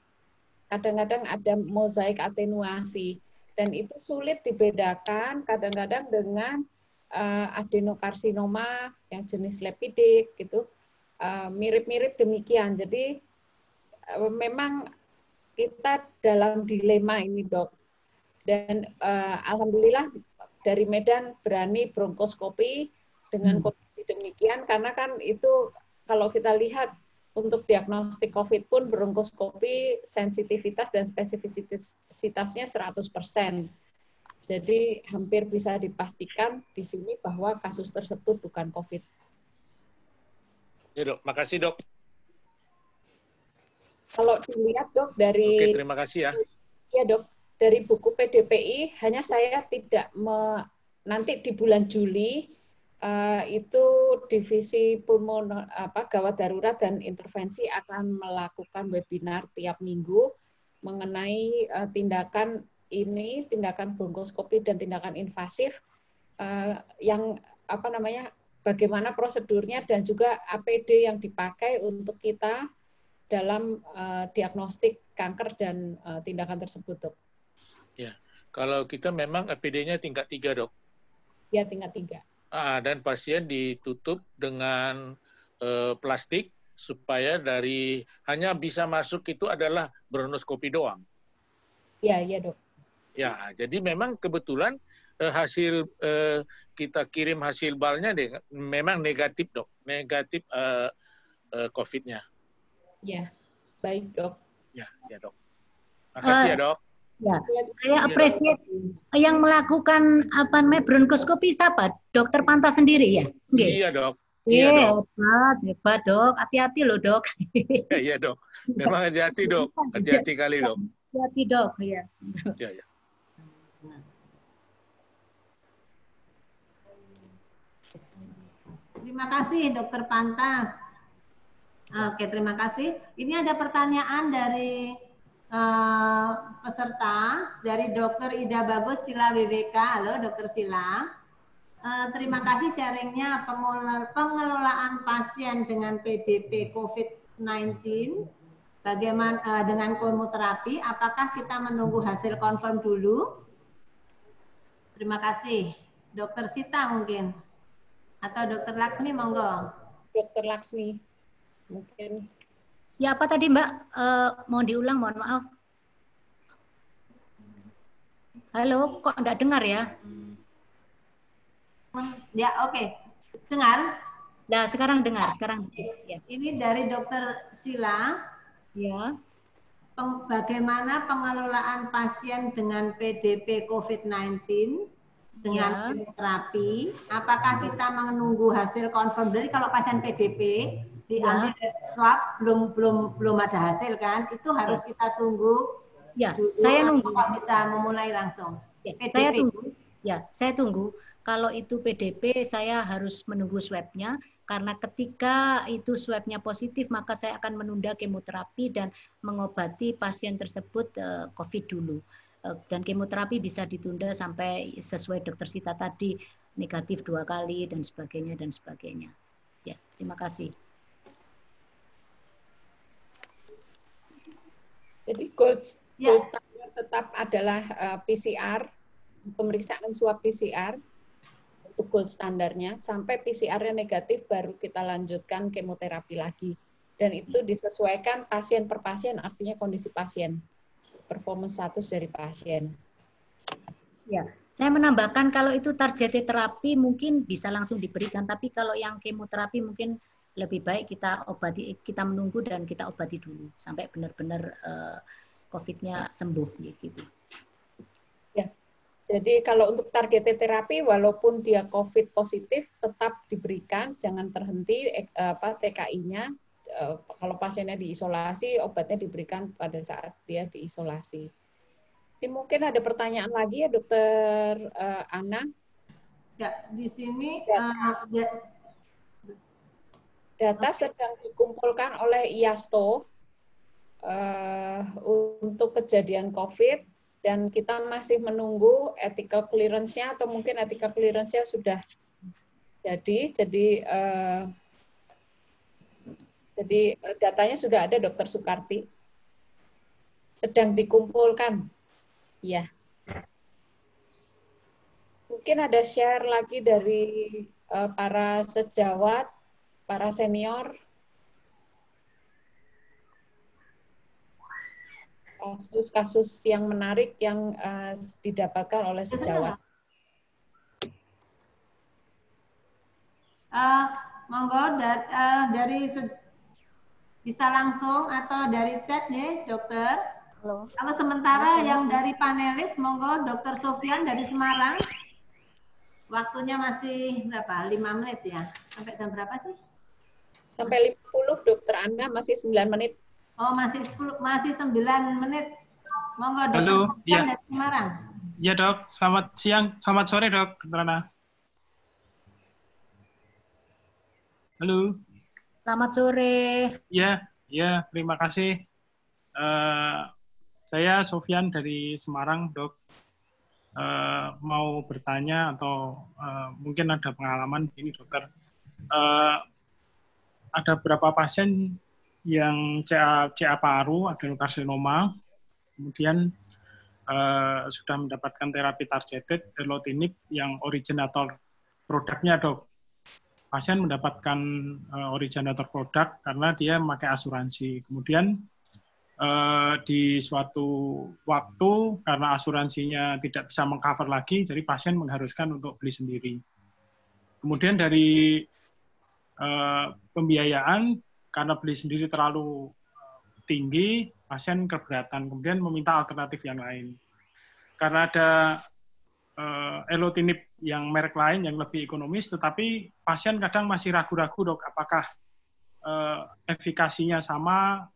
kadang-kadang ada mozaik atenuasi, dan itu sulit dibedakan kadang-kadang dengan adenokarsinoma yang jenis lepidik gitu, mirip-mirip demikian. Jadi memang kita dalam dilema ini, Dok. Dan alhamdulillah dari Medan berani bronkoskopi dengan kondisi demikian, karena kan itu kalau kita lihat untuk diagnostik COVID pun bronkoskopi sensitivitas dan spesifisitasnya 100%. Jadi hampir bisa dipastikan di sini bahwa kasus tersebut bukan COVID. Ya, Dok. Makasih, Dok. Kalau dilihat, Dok, dari... Oke, terima kasih ya. Ya, Dok. Dari buku PDPI, hanya saya tidak nanti di bulan Juli, itu divisi gawat darurat dan intervensi akan melakukan webinar tiap minggu mengenai tindakan bronkoskopi dan tindakan invasif yang bagaimana prosedurnya dan juga APD yang dipakai untuk kita dalam diagnostik kanker dan tindakan tersebut, Dok. Ya, kalau kita memang APD-nya tingkat 3, Dok. Ya, tingkat 3. Dan pasien ditutup dengan plastik supaya hanya bisa masuk itu adalah bronkoskopi doang. Ya, Dok. Ya, jadi memang kebetulan hasil kita kirim hasil balnya memang negatif, Dok. Negatif COVID-nya. Ya, baik, Dok. Ya, Dok. Makasih ya, Dok. Ya, saya appreciate yang melakukan bronkoskopi siapa? Dokter Panta sendiri ya? Iya, Dok. Iya, hebat, Dok. Hati-hati loh, Dok. Iya, Dok. Memang hati-hati, Dok. Hati-hati kali, Dok. Hati-hati, Dok. Iya. Iya. Terima kasih, Dokter Pantas. Oke, terima kasih. Ini ada pertanyaan dari peserta, dari Dr. Ida Bagus Sila WWK. Halo, Dr. Sila. Terima kasih sharingnya pengelolaan pasien dengan PDP COVID-19. Bagaimana dengan kemoterapi? Apakah kita menunggu hasil confirm dulu? Terima kasih. Dr. Sita mungkin. Atau Dr. Laksmi, monggo. Dr. Laksmi. Mungkin. Ya, apa tadi, Mbak? Mau diulang, mohon maaf. Halo, kok enggak dengar ya? Ya, oke. Dengar? Nah, sekarang dengar. Sekarang. Ya. Ini dari Dr. Sila. Ya. Bagaimana pengelolaan pasien dengan PDP COVID-19 dengan terapi? Apakah kita menunggu hasil confirm? Jadi kalau pasien PDP diambil swab belum ada hasil kan? Itu harus kita tunggu. Ya, dulu, saya nunggu. Bisa memulai langsung. Ya, PDP. saya tunggu. Ya, saya tunggu. Kalau itu PDP, saya harus menunggu swabnya. Karena ketika itu swabnya positif, maka saya akan menunda kemoterapi dan mengobati pasien tersebut COVID dulu. Dan kemoterapi bisa ditunda sampai sesuai Dokter Sita tadi, negatif 2 kali dan sebagainya dan sebagainya. Ya, terima kasih. Jadi gold standard tetap adalah PCR, pemeriksaan swab PCR. itu gold standarnya, sampai PCR-nya negatif baru kita lanjutkan kemoterapi lagi. Dan itu disesuaikan pasien per pasien, artinya kondisi pasien, performance status dari pasien. Ya, saya menambahkan kalau itu targeted terapi mungkin bisa langsung diberikan, tapi kalau yang kemoterapi mungkin lebih baik kita obati, kita menunggu dan kita obati dulu sampai benar-benar COVID-nya sembuh gitu. Ya, jadi kalau untuk targeted terapi, walaupun dia COVID positif, tetap diberikan, jangan terhenti TKI-nya. Kalau pasiennya diisolasi, obatnya diberikan pada saat dia diisolasi. Ini mungkin ada pertanyaan lagi ya, Dokter Ana? Ya, di sini data sedang dikumpulkan oleh IASTO untuk kejadian COVID, dan kita masih menunggu ethical clearance-nya, atau mungkin ethical clearance-nya sudah jadi. Jadi datanya sudah ada, Dokter Sukarti. Sedang dikumpulkan. Ya. Mungkin ada share lagi dari para sejawat, para senior. Kasus-kasus yang menarik yang didapatkan oleh sejawat. Monggo dari bisa langsung atau dari chat ya, Dokter. Halo. Kalau sementara yang dari panelis, monggo Dokter Sofyan dari Semarang. Waktunya masih berapa? 5 menit ya? Sampai jam berapa sih? Sampai 50, Dokter Ana masih 9 menit. Oh, masih 9 menit. Monggo Dokter Halo, Sofyan ya. dari Semarang. Ya Dok, selamat siang, selamat sore Dok, Dokter Ana. Halo. Selamat sore. Ya, terima kasih. Saya Sofyan dari Semarang, Dok. Mau bertanya atau mungkin ada pengalaman ini, Dokter. Ada berapa pasien yang CA paru, adenokarsinoma, kemudian sudah mendapatkan terapi targeted erlotinib yang originator produknya, Dok. Pasien mendapatkan originator produk karena dia memakai asuransi. Kemudian di suatu waktu karena asuransinya tidak bisa mengcover lagi, jadi pasien mengharuskan untuk beli sendiri. Kemudian dari pembiayaan karena beli sendiri terlalu tinggi, pasien keberatan, kemudian meminta alternatif yang lain. Karena ada erlotinib yang merek lain yang lebih ekonomis, tetapi pasien kadang masih ragu-ragu, Dok, apakah efikasinya sama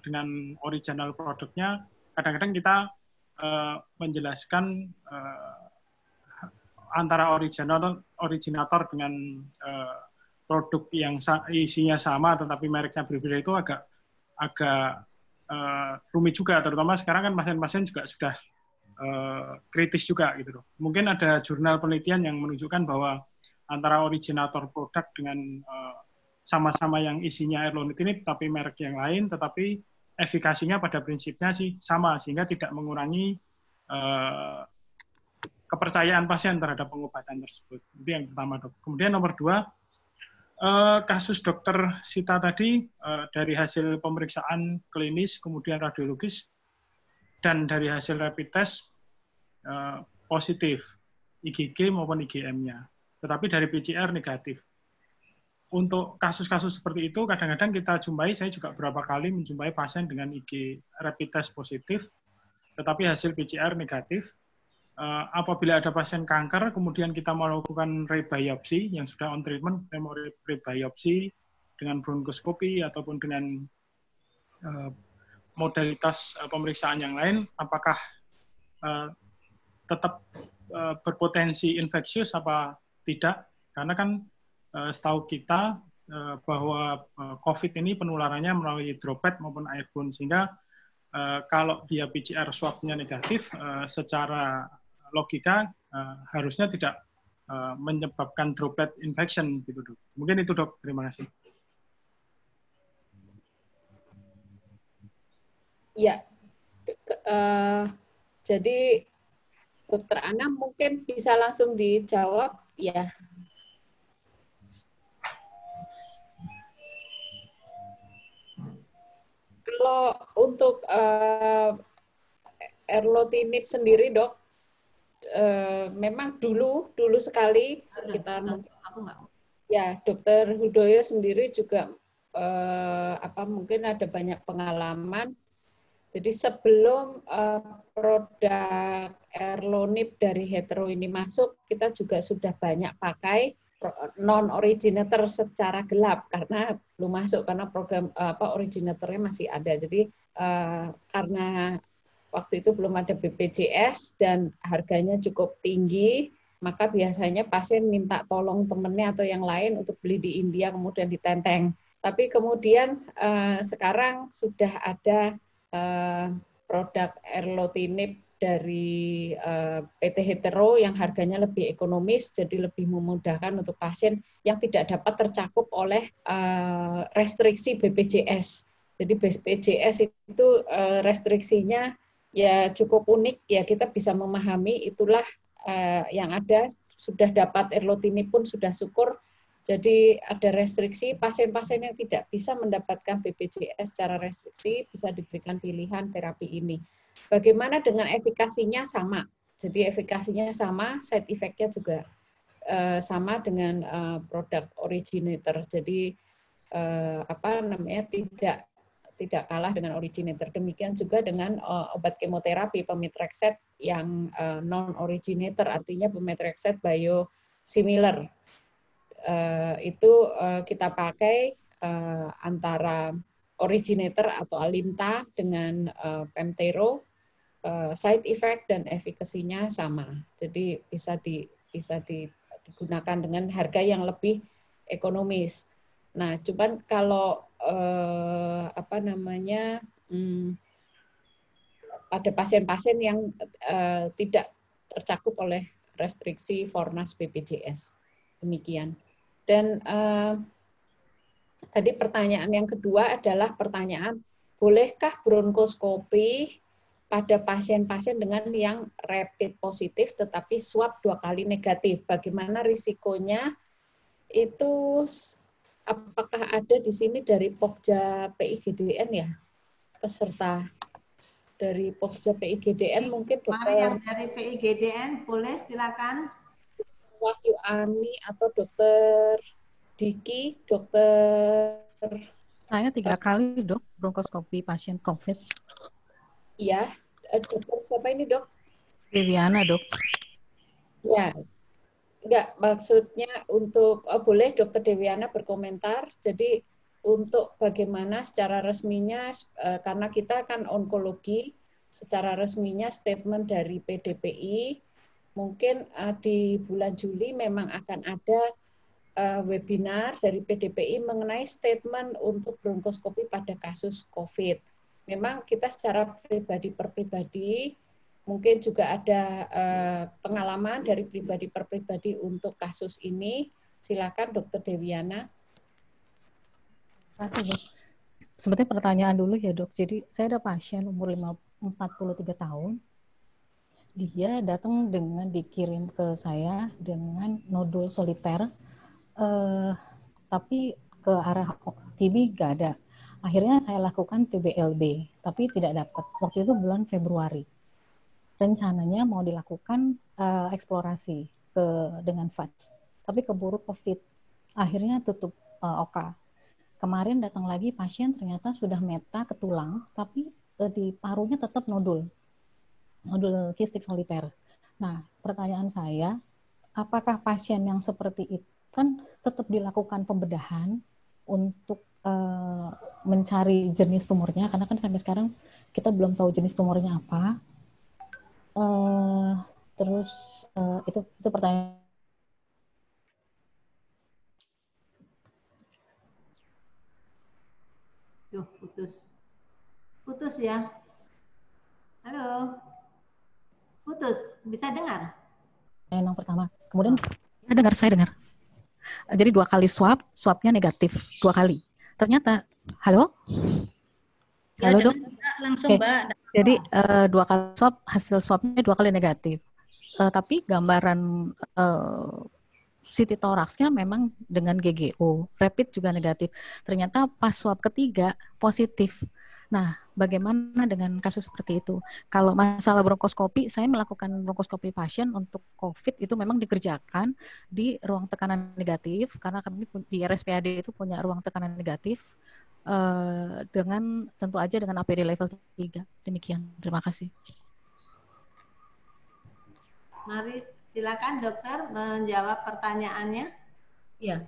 dengan original produknya. Kadang-kadang kita menjelaskan antara originator dengan produk yang isinya sama tetapi mereknya berbeda itu agak rumit juga, terutama sekarang kan pasien-pasien juga sudah kritis juga gitu. Mungkin ada jurnal penelitian yang menunjukkan bahwa antara originator produk dengan sama-sama yang isinya erlotinib tapi merek yang lain, tetapi efikasinya pada prinsipnya sih sama, sehingga tidak mengurangi kepercayaan pasien terhadap pengobatan tersebut. Itu yang pertama, Dok. Kemudian nomor 2, kasus Dokter Sita tadi dari hasil pemeriksaan klinis kemudian radiologis dan dari hasil rapid test positif IgG maupun IgM-nya, tetapi dari PCR negatif. Untuk kasus-kasus seperti itu kadang-kadang kita jumpai, saya juga beberapa kali menjumpai pasien dengan IG rapid test positif tetapi hasil PCR negatif. Apabila ada pasien kanker, kemudian kita melakukan rebiopsi yang sudah on treatment, rebiopsi dengan bronkoskopi ataupun dengan modalitas pemeriksaan yang lain, apakah tetap berpotensi infeksius apa tidak? Karena kan setahu kita bahwa COVID ini penularannya melalui droplet maupun airborne, sehingga kalau dia PCR swab-nya negatif, secara logika harusnya tidak menyebabkan droplet infection gitu, Dok. Mungkin itu, Dok. Terima kasih. Ya, jadi Dokter Ana mungkin bisa langsung dijawab Ya. Kalau untuk erlotinib sendiri, Dok, memang dulu sekali sekitar mungkin ya Dokter Hudoyo sendiri juga mungkin ada banyak pengalaman. Jadi sebelum produk Erlonib dari Hetero ini masuk, kita juga sudah banyak pakai non-originator secara gelap karena belum masuk, karena program originatornya masih ada. Jadi karena waktu itu belum ada BPJS dan harganya cukup tinggi, maka biasanya pasien minta tolong temennya atau yang lain untuk beli di India kemudian ditenteng. Tapi kemudian sekarang sudah ada produk erlotinib dari PT Hetero yang harganya lebih ekonomis, jadi lebih memudahkan untuk pasien yang tidak dapat tercakup oleh restriksi BPJS. Jadi BPJS itu restriksinya ya cukup unik, ya kita bisa memahami, itulah yang ada. Sudah dapat erlotinib pun sudah syukur. Jadi ada restriksi, pasien-pasien yang tidak bisa mendapatkan BPJS secara restriksi bisa diberikan pilihan terapi ini. Bagaimana dengan efikasinya? Sama. Jadi efikasinya sama, side effect-nya juga sama dengan produk originator. Jadi tidak kalah dengan originator. Demikian juga dengan obat kemoterapi pemetrexed yang non-originator, artinya pemetrexed biosimilar. Itu kita pakai antara originator atau Alimta dengan Pemtero, side effect dan efikasinya sama. Jadi bisa digunakan dengan harga yang lebih ekonomis. Nah, cuman kalau ada pasien-pasien yang tidak tercakup oleh restriksi Fornas BPJS. Demikian. Dan tadi pertanyaan yang kedua adalah pertanyaan, bolehkah bronkoskopi pada pasien-pasien dengan yang rapid positif tetapi swab 2 kali negatif? Bagaimana risikonya? Itu apakah ada di sini dari Pokja PIGDN ya? Peserta dari Pokja PIGDN mungkin dokter yang dari PIGDN boleh silakan. Wahyu Ani atau dokter Diki, dokter. Saya 3 kali dok bronkoskopi pasien COVID. Iya, dokter siapa ini dok? Dewiana dok. Ya, enggak, maksudnya untuk boleh dokter Dewiana berkomentar. Jadi untuk bagaimana secara resminya, karena kita kan onkologi, secara resminya statement dari PDPI, mungkin di bulan Juli memang akan ada webinar dari PDPI mengenai statement untuk bronkoskopi pada kasus COVID. Memang kita secara pribadi per pribadi, mungkin juga ada pengalaman dari pribadi per pribadi untuk kasus ini. Silakan Dokter Dewiana. Sebetulnya pertanyaan dulu ya dok. Jadi saya ada pasien umur 43 tahun. Dia datang dengan dikirim ke saya dengan nodul soliter, tapi ke arah TB nggak ada. Akhirnya saya lakukan TBLB, tapi tidak dapat. Waktu itu bulan Februari. Rencananya mau dilakukan eksplorasi dengan VATS, tapi keburu COVID. Akhirnya tutup OK. Kemarin datang lagi pasien ternyata sudah meta ke tulang, tapi di parunya tetap nodul kistik soliter. Nah, pertanyaan saya, apakah pasien yang seperti itu kan tetap dilakukan pembedahan untuk mencari jenis tumornya, karena kan sampai sekarang kita belum tahu jenis tumornya apa. Terus itu pertanyaan. Duh, putus ya. Halo. Putus, bisa dengar? Yang pertama, kemudian saya dengar. Jadi 2 kali swabnya negatif 2 kali. Ternyata, halo? Ya, halo dok? Langsung Mbak. Jadi 2 kali hasil swabnya 2 kali negatif. Tapi gambaran CT thoraxnya memang dengan GGO, rapid juga negatif. Ternyata pas swab ketiga positif. Nah, bagaimana dengan kasus seperti itu? Kalau masalah bronkoskopi, saya melakukan bronkoskopi pasien untuk COVID itu memang dikerjakan di ruang tekanan negatif, karena kami di RSPAD itu punya ruang tekanan negatif, dengan tentu aja dengan APD level 3. Demikian, terima kasih. Mari silakan dokter menjawab pertanyaannya. Ya,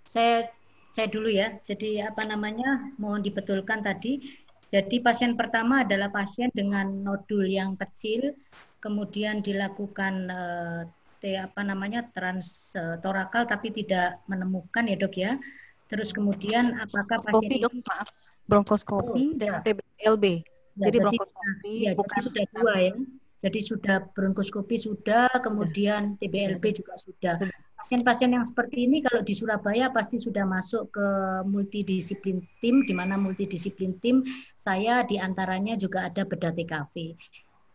saya dulu ya. Jadi apa namanya, mohon dibetulkan tadi. Jadi pasien pertama adalah pasien dengan nodul yang kecil, kemudian dilakukan transtorakal tapi tidak menemukan ya dok ya. Terus kemudian apakah pasien ini bronkoskopi dan TBLB. Ya, jadi bronkoskopi ya, bukan jadi sudah dua ya. Jadi sudah bronkoskopi sudah, kemudian TBLB juga sudah. Pasien-pasien yang seperti ini kalau di Surabaya pasti sudah masuk ke multidisiplin tim, di mana multidisiplin tim saya diantaranya juga ada bedah TKV.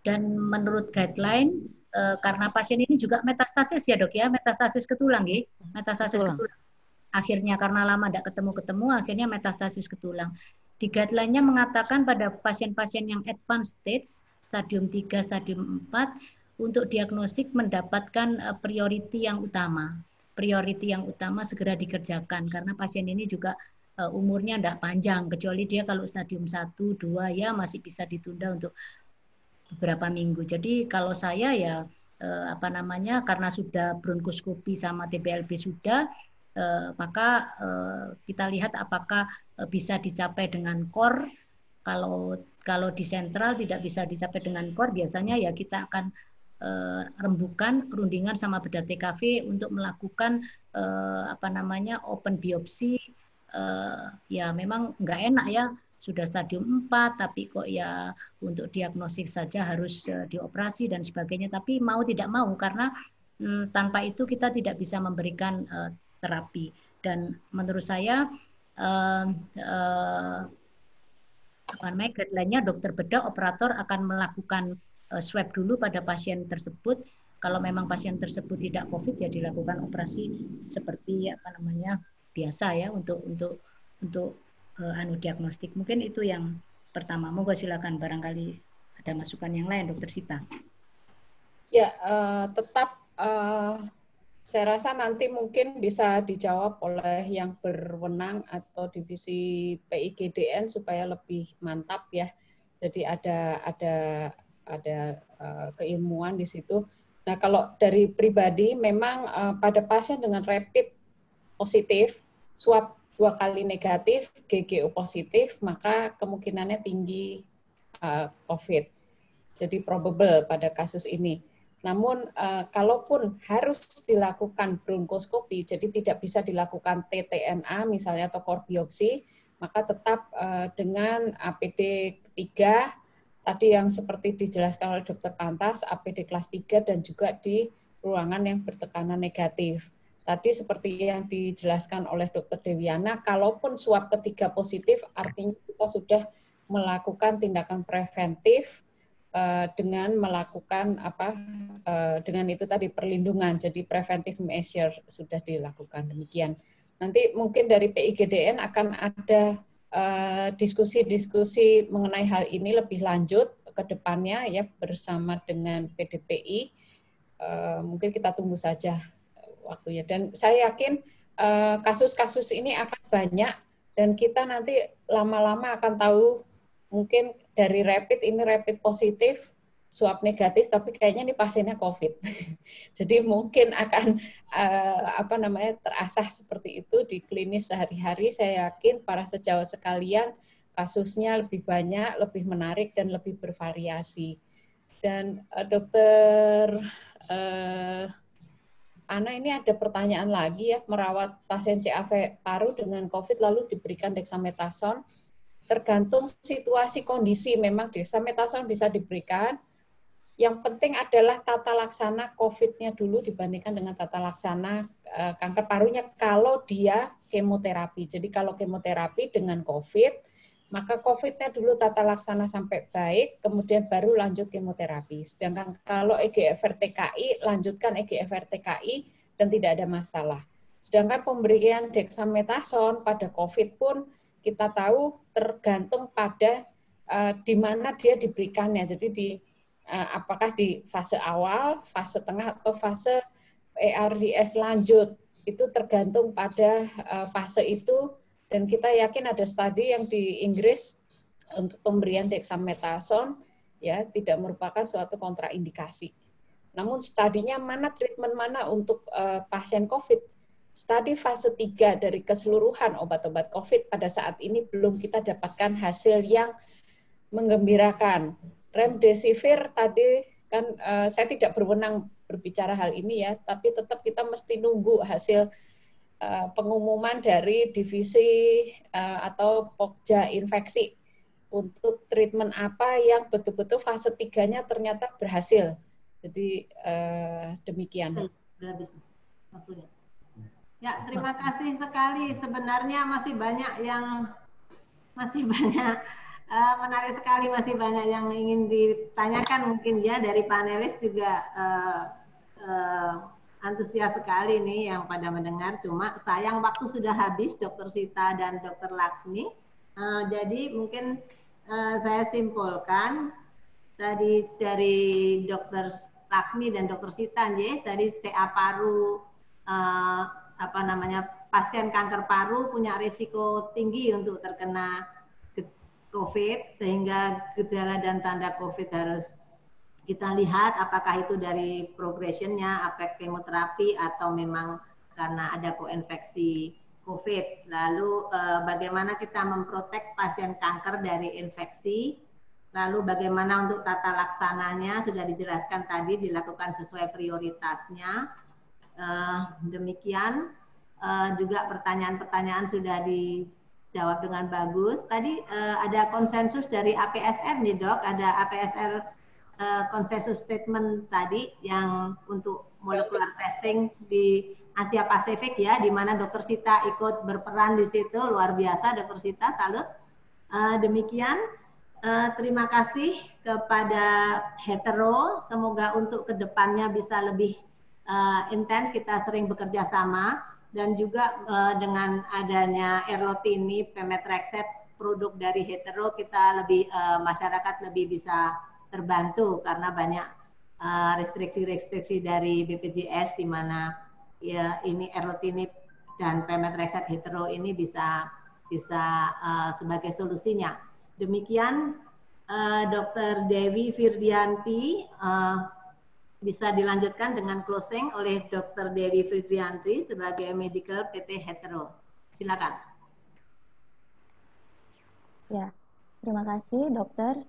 Dan menurut guideline, karena pasien ini juga metastasis ya dok ya, metastasis ke tulang ya, metastasis ke tulang. Akhirnya karena lama tidak ketemu-ketemu, akhirnya metastasis ke tulang. Di guideline-nya mengatakan pada pasien-pasien yang advanced stage, stadium 3, stadium 4, untuk diagnostik mendapatkan priority yang utama. Priority yang utama segera dikerjakan, karena pasien ini juga umurnya tidak panjang, kecuali dia kalau stadium 1, 2 ya masih bisa ditunda untuk beberapa minggu. Jadi kalau saya ya karena sudah bronkoskopi sama TBLB sudah, maka kita lihat apakah bisa dicapai dengan core. Kalau di sentral tidak bisa dicapai dengan core, biasanya ya kita akan rembukan, rundingan sama bedah TKV untuk melakukan open biopsi. Ya memang nggak enak ya, sudah stadium 4 tapi kok ya untuk diagnostik saja harus dioperasi dan sebagainya. Tapi mau tidak mau, karena tanpa itu kita tidak bisa memberikan terapi. Dan menurut saya guideline-nya dokter bedah operator akan melakukan swab dulu pada pasien tersebut. Kalau memang pasien tersebut tidak COVID ya dilakukan operasi seperti biasa ya untuk diagnostik. Mungkin itu yang pertama. Monggo silakan, barangkali ada masukan yang lain dokter Sita. Ya, tetap saya rasa nanti mungkin bisa dijawab oleh yang berwenang atau divisi PIGDN supaya lebih mantap ya. Jadi ada keilmuan di situ. Nah, kalau dari pribadi memang pada pasien dengan rapid positif, swab 2 kali negatif, GGO positif, maka kemungkinannya tinggi COVID. Jadi probable pada kasus ini. Namun, kalaupun harus dilakukan bronkoskopi, jadi tidak bisa dilakukan TTNA misalnya atau core biopsi, maka tetap dengan APD 3, tadi yang seperti dijelaskan oleh Dr. Pantas, APD kelas 3 dan juga di ruangan yang bertekanan negatif. Tadi seperti yang dijelaskan oleh Dr. Dewiana, kalaupun swab ketiga positif, artinya kita sudah melakukan tindakan preventif dengan melakukan dengan itu tadi perlindungan, jadi preventive measure sudah dilakukan. Demikian. Nanti mungkin dari PIGDN akan ada diskusi-diskusi mengenai hal ini lebih lanjut ke depannya ya bersama dengan PDPI. Mungkin kita tunggu saja waktunya. Dan saya yakin kasus-kasus ini akan banyak dan kita nanti lama-lama akan tahu mungkin dari rapid ini rapid positif, swab negatif, tapi kayaknya ini pasiennya COVID. Jadi mungkin akan terasah seperti itu di klinis sehari-hari. Saya yakin para sejawat sekalian kasusnya lebih banyak, lebih menarik dan lebih bervariasi. Dan Dokter Ana, ini ada pertanyaan lagi ya, merawat pasien CAV paru dengan COVID lalu diberikan dexamethasone. Tergantung situasi kondisi, memang dexamethasone bisa diberikan. Yang penting adalah tata laksana COVID-nya dulu dibandingkan dengan tata laksana kanker parunya kalau dia kemoterapi. Jadi kalau kemoterapi dengan COVID, maka COVID-nya dulu tata laksana sampai baik, kemudian baru lanjut kemoterapi. Sedangkan kalau EGFR TKI, lanjutkan EGFR TKI dan tidak ada masalah. Sedangkan pemberian dexamethasone pada COVID pun kita tahu tergantung pada di mana dia diberikannya. Jadi apakah di fase awal, fase tengah, atau fase ARDS lanjut. Itu tergantung pada fase itu, dan kita yakin ada studi yang di Inggris untuk pemberian dexamethasone ya tidak merupakan suatu kontraindikasi. Namun studinya mana, treatment mana untuk pasien COVID? Studi fase 3 dari keseluruhan obat-obat COVID pada saat ini belum kita dapatkan hasil yang menggembirakan. Remdesivir tadi kan saya tidak berwenang berbicara hal ini ya, tapi tetap kita mesti nunggu hasil pengumuman dari divisi atau Pokja infeksi untuk treatment apa yang betul-betul fase 3-nya ternyata berhasil. Jadi demikian. Ya, terima kasih sekali. Sebenarnya masih banyak menarik sekali, masih banyak yang ingin ditanyakan mungkin ya dari panelis juga antusias sekali nih yang pada mendengar. Cuma sayang waktu sudah habis, Dr. Sita dan Dr. Laksmi. Jadi mungkin saya simpulkan tadi dari Dr. Laksmi dan Dr. Sita, tadi CA paru pasien kanker paru punya risiko tinggi untuk terkena COVID, sehingga gejala dan tanda COVID harus kita lihat apakah itu dari progressionnya, efek kemoterapi, atau memang karena ada koinfeksi COVID. Lalu bagaimana kita memprotek pasien kanker dari infeksi, lalu bagaimana untuk tata laksananya sudah dijelaskan tadi, dilakukan sesuai prioritasnya. Demikian juga pertanyaan-pertanyaan sudah dijawab dengan bagus. Tadi ada konsensus dari APSR nih Dok, ada APSR konsensus statement tadi yang untuk molecular testing di Asia Pasifik ya, di mana Dr. Sita ikut berperan di situ, luar biasa Dr. Sita, salut. Demikian, terima kasih kepada Hetero, semoga untuk kedepannya bisa lebih intens, kita sering bekerja sama, dan juga dengan adanya erlotinib, pemetrexed, produk dari Hetero, kita lebih masyarakat lebih bisa terbantu karena banyak restriksi-restriksi dari BPJS di mana ya ini erlotinib dan pemetrexed Hetero ini bisa sebagai solusinya. Demikian Dr. Dewi Firdianti. Bisa dilanjutkan dengan closing oleh Dr. Dewi Firdianti sebagai Medical PT Hetero. Silakan. Ya, terima kasih dokter.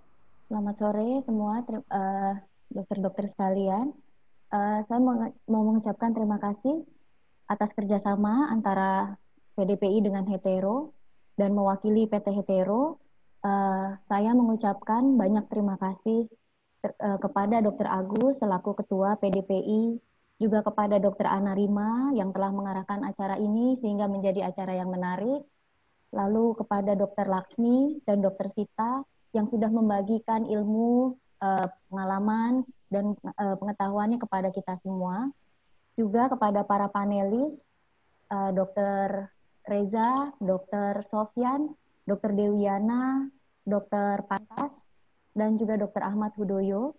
Selamat sore semua dokter-dokter sekalian. Saya mau mengucapkan terima kasih atas kerjasama antara PDPI dengan Hetero dan mewakili PT Hetero. Saya mengucapkan banyak terima kasih kepada Dr. Agus selaku Ketua PDPI, juga kepada Dr. Ana Rima yang telah mengarahkan acara ini sehingga menjadi acara yang menarik, lalu kepada Dr. Laksmi dan Dr. Sita yang sudah membagikan ilmu, pengalaman, dan pengetahuannya kepada kita semua, juga kepada para panelis, Dr. Reza, Dr. Sofyan, Dr. Dewiana, Dr. Pantas, dan juga Dr. Ahmad Hudoyo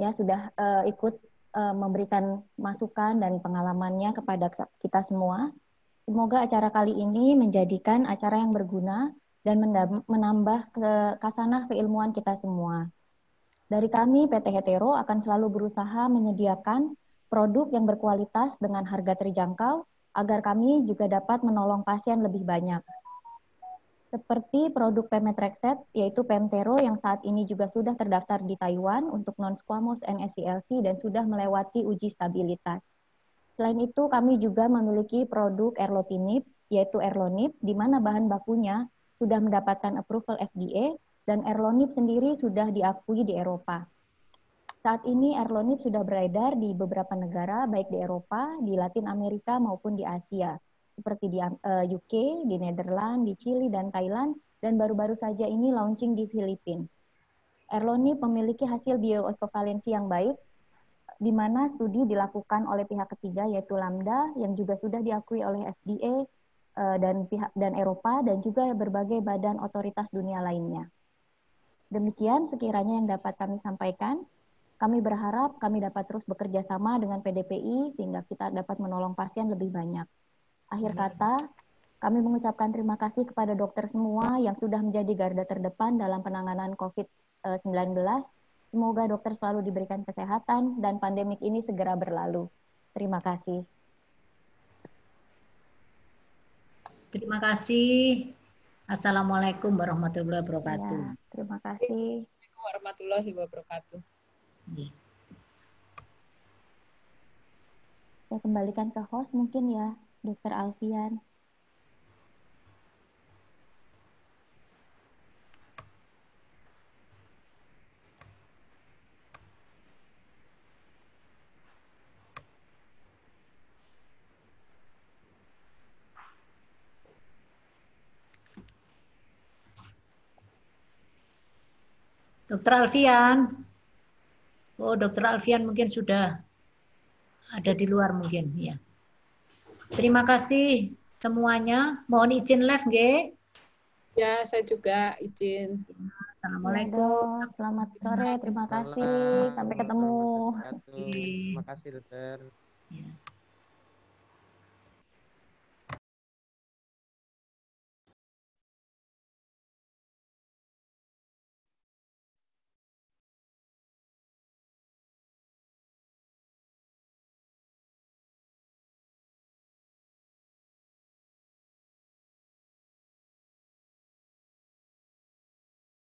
ya sudah ikut memberikan masukan dan pengalamannya kepada kita semua. Semoga acara kali ini menjadikan acara yang berguna dan menambah khasanah keilmuan kita semua. Dari kami PT Hetero akan selalu berusaha menyediakan produk yang berkualitas dengan harga terjangkau agar kami juga dapat menolong pasien lebih banyak. Seperti produk pemetrexed, yaitu Pemtero yang saat ini juga sudah terdaftar di Taiwan untuk non-squamous NSCLC dan sudah melewati uji stabilitas. Selain itu, kami juga memiliki produk erlotinib, yaitu Erlonib, di mana bahan bakunya sudah mendapatkan approval FDA, dan Erlonib sendiri sudah diakui di Eropa. Saat ini Erlonib sudah beredar di beberapa negara, baik di Eropa, di Latin Amerika, maupun di Asia, seperti di UK, di Nederland, di Chili, dan Thailand, dan baru-baru saja ini launching di Filipina. Erlonib memiliki hasil bioekovalensi yang baik, di mana studi dilakukan oleh pihak ketiga yaitu Lambda yang juga sudah diakui oleh FDA dan Eropa dan juga berbagai badan otoritas dunia lainnya. Demikian sekiranya yang dapat kami sampaikan. Kami berharap kami dapat terus bekerja sama dengan PDPI sehingga kita dapat menolong pasien lebih banyak. Akhir kata, kami mengucapkan terima kasih kepada dokter semua yang sudah menjadi garda terdepan dalam penanganan COVID-19. Semoga dokter selalu diberikan kesehatan dan pandemik ini segera berlalu. Terima kasih. Terima kasih. Assalamualaikum warahmatullahi wabarakatuh. Ya, terima kasih. Assalamualaikum warahmatullahi wabarakatuh. Saya kembalikan ke host mungkin ya, Dr. Alfian. Dr. Alfian. Oh, Dr. Alfian mungkin sudah ada di luar mungkin, ya. Terima kasih semuanya. Mohon izin live, nggih. Ya, saya juga izin. Assalamualaikum. Ya, selamat sore, terima kasih. Sampai ketemu. Terima kasih, dokter. Ya.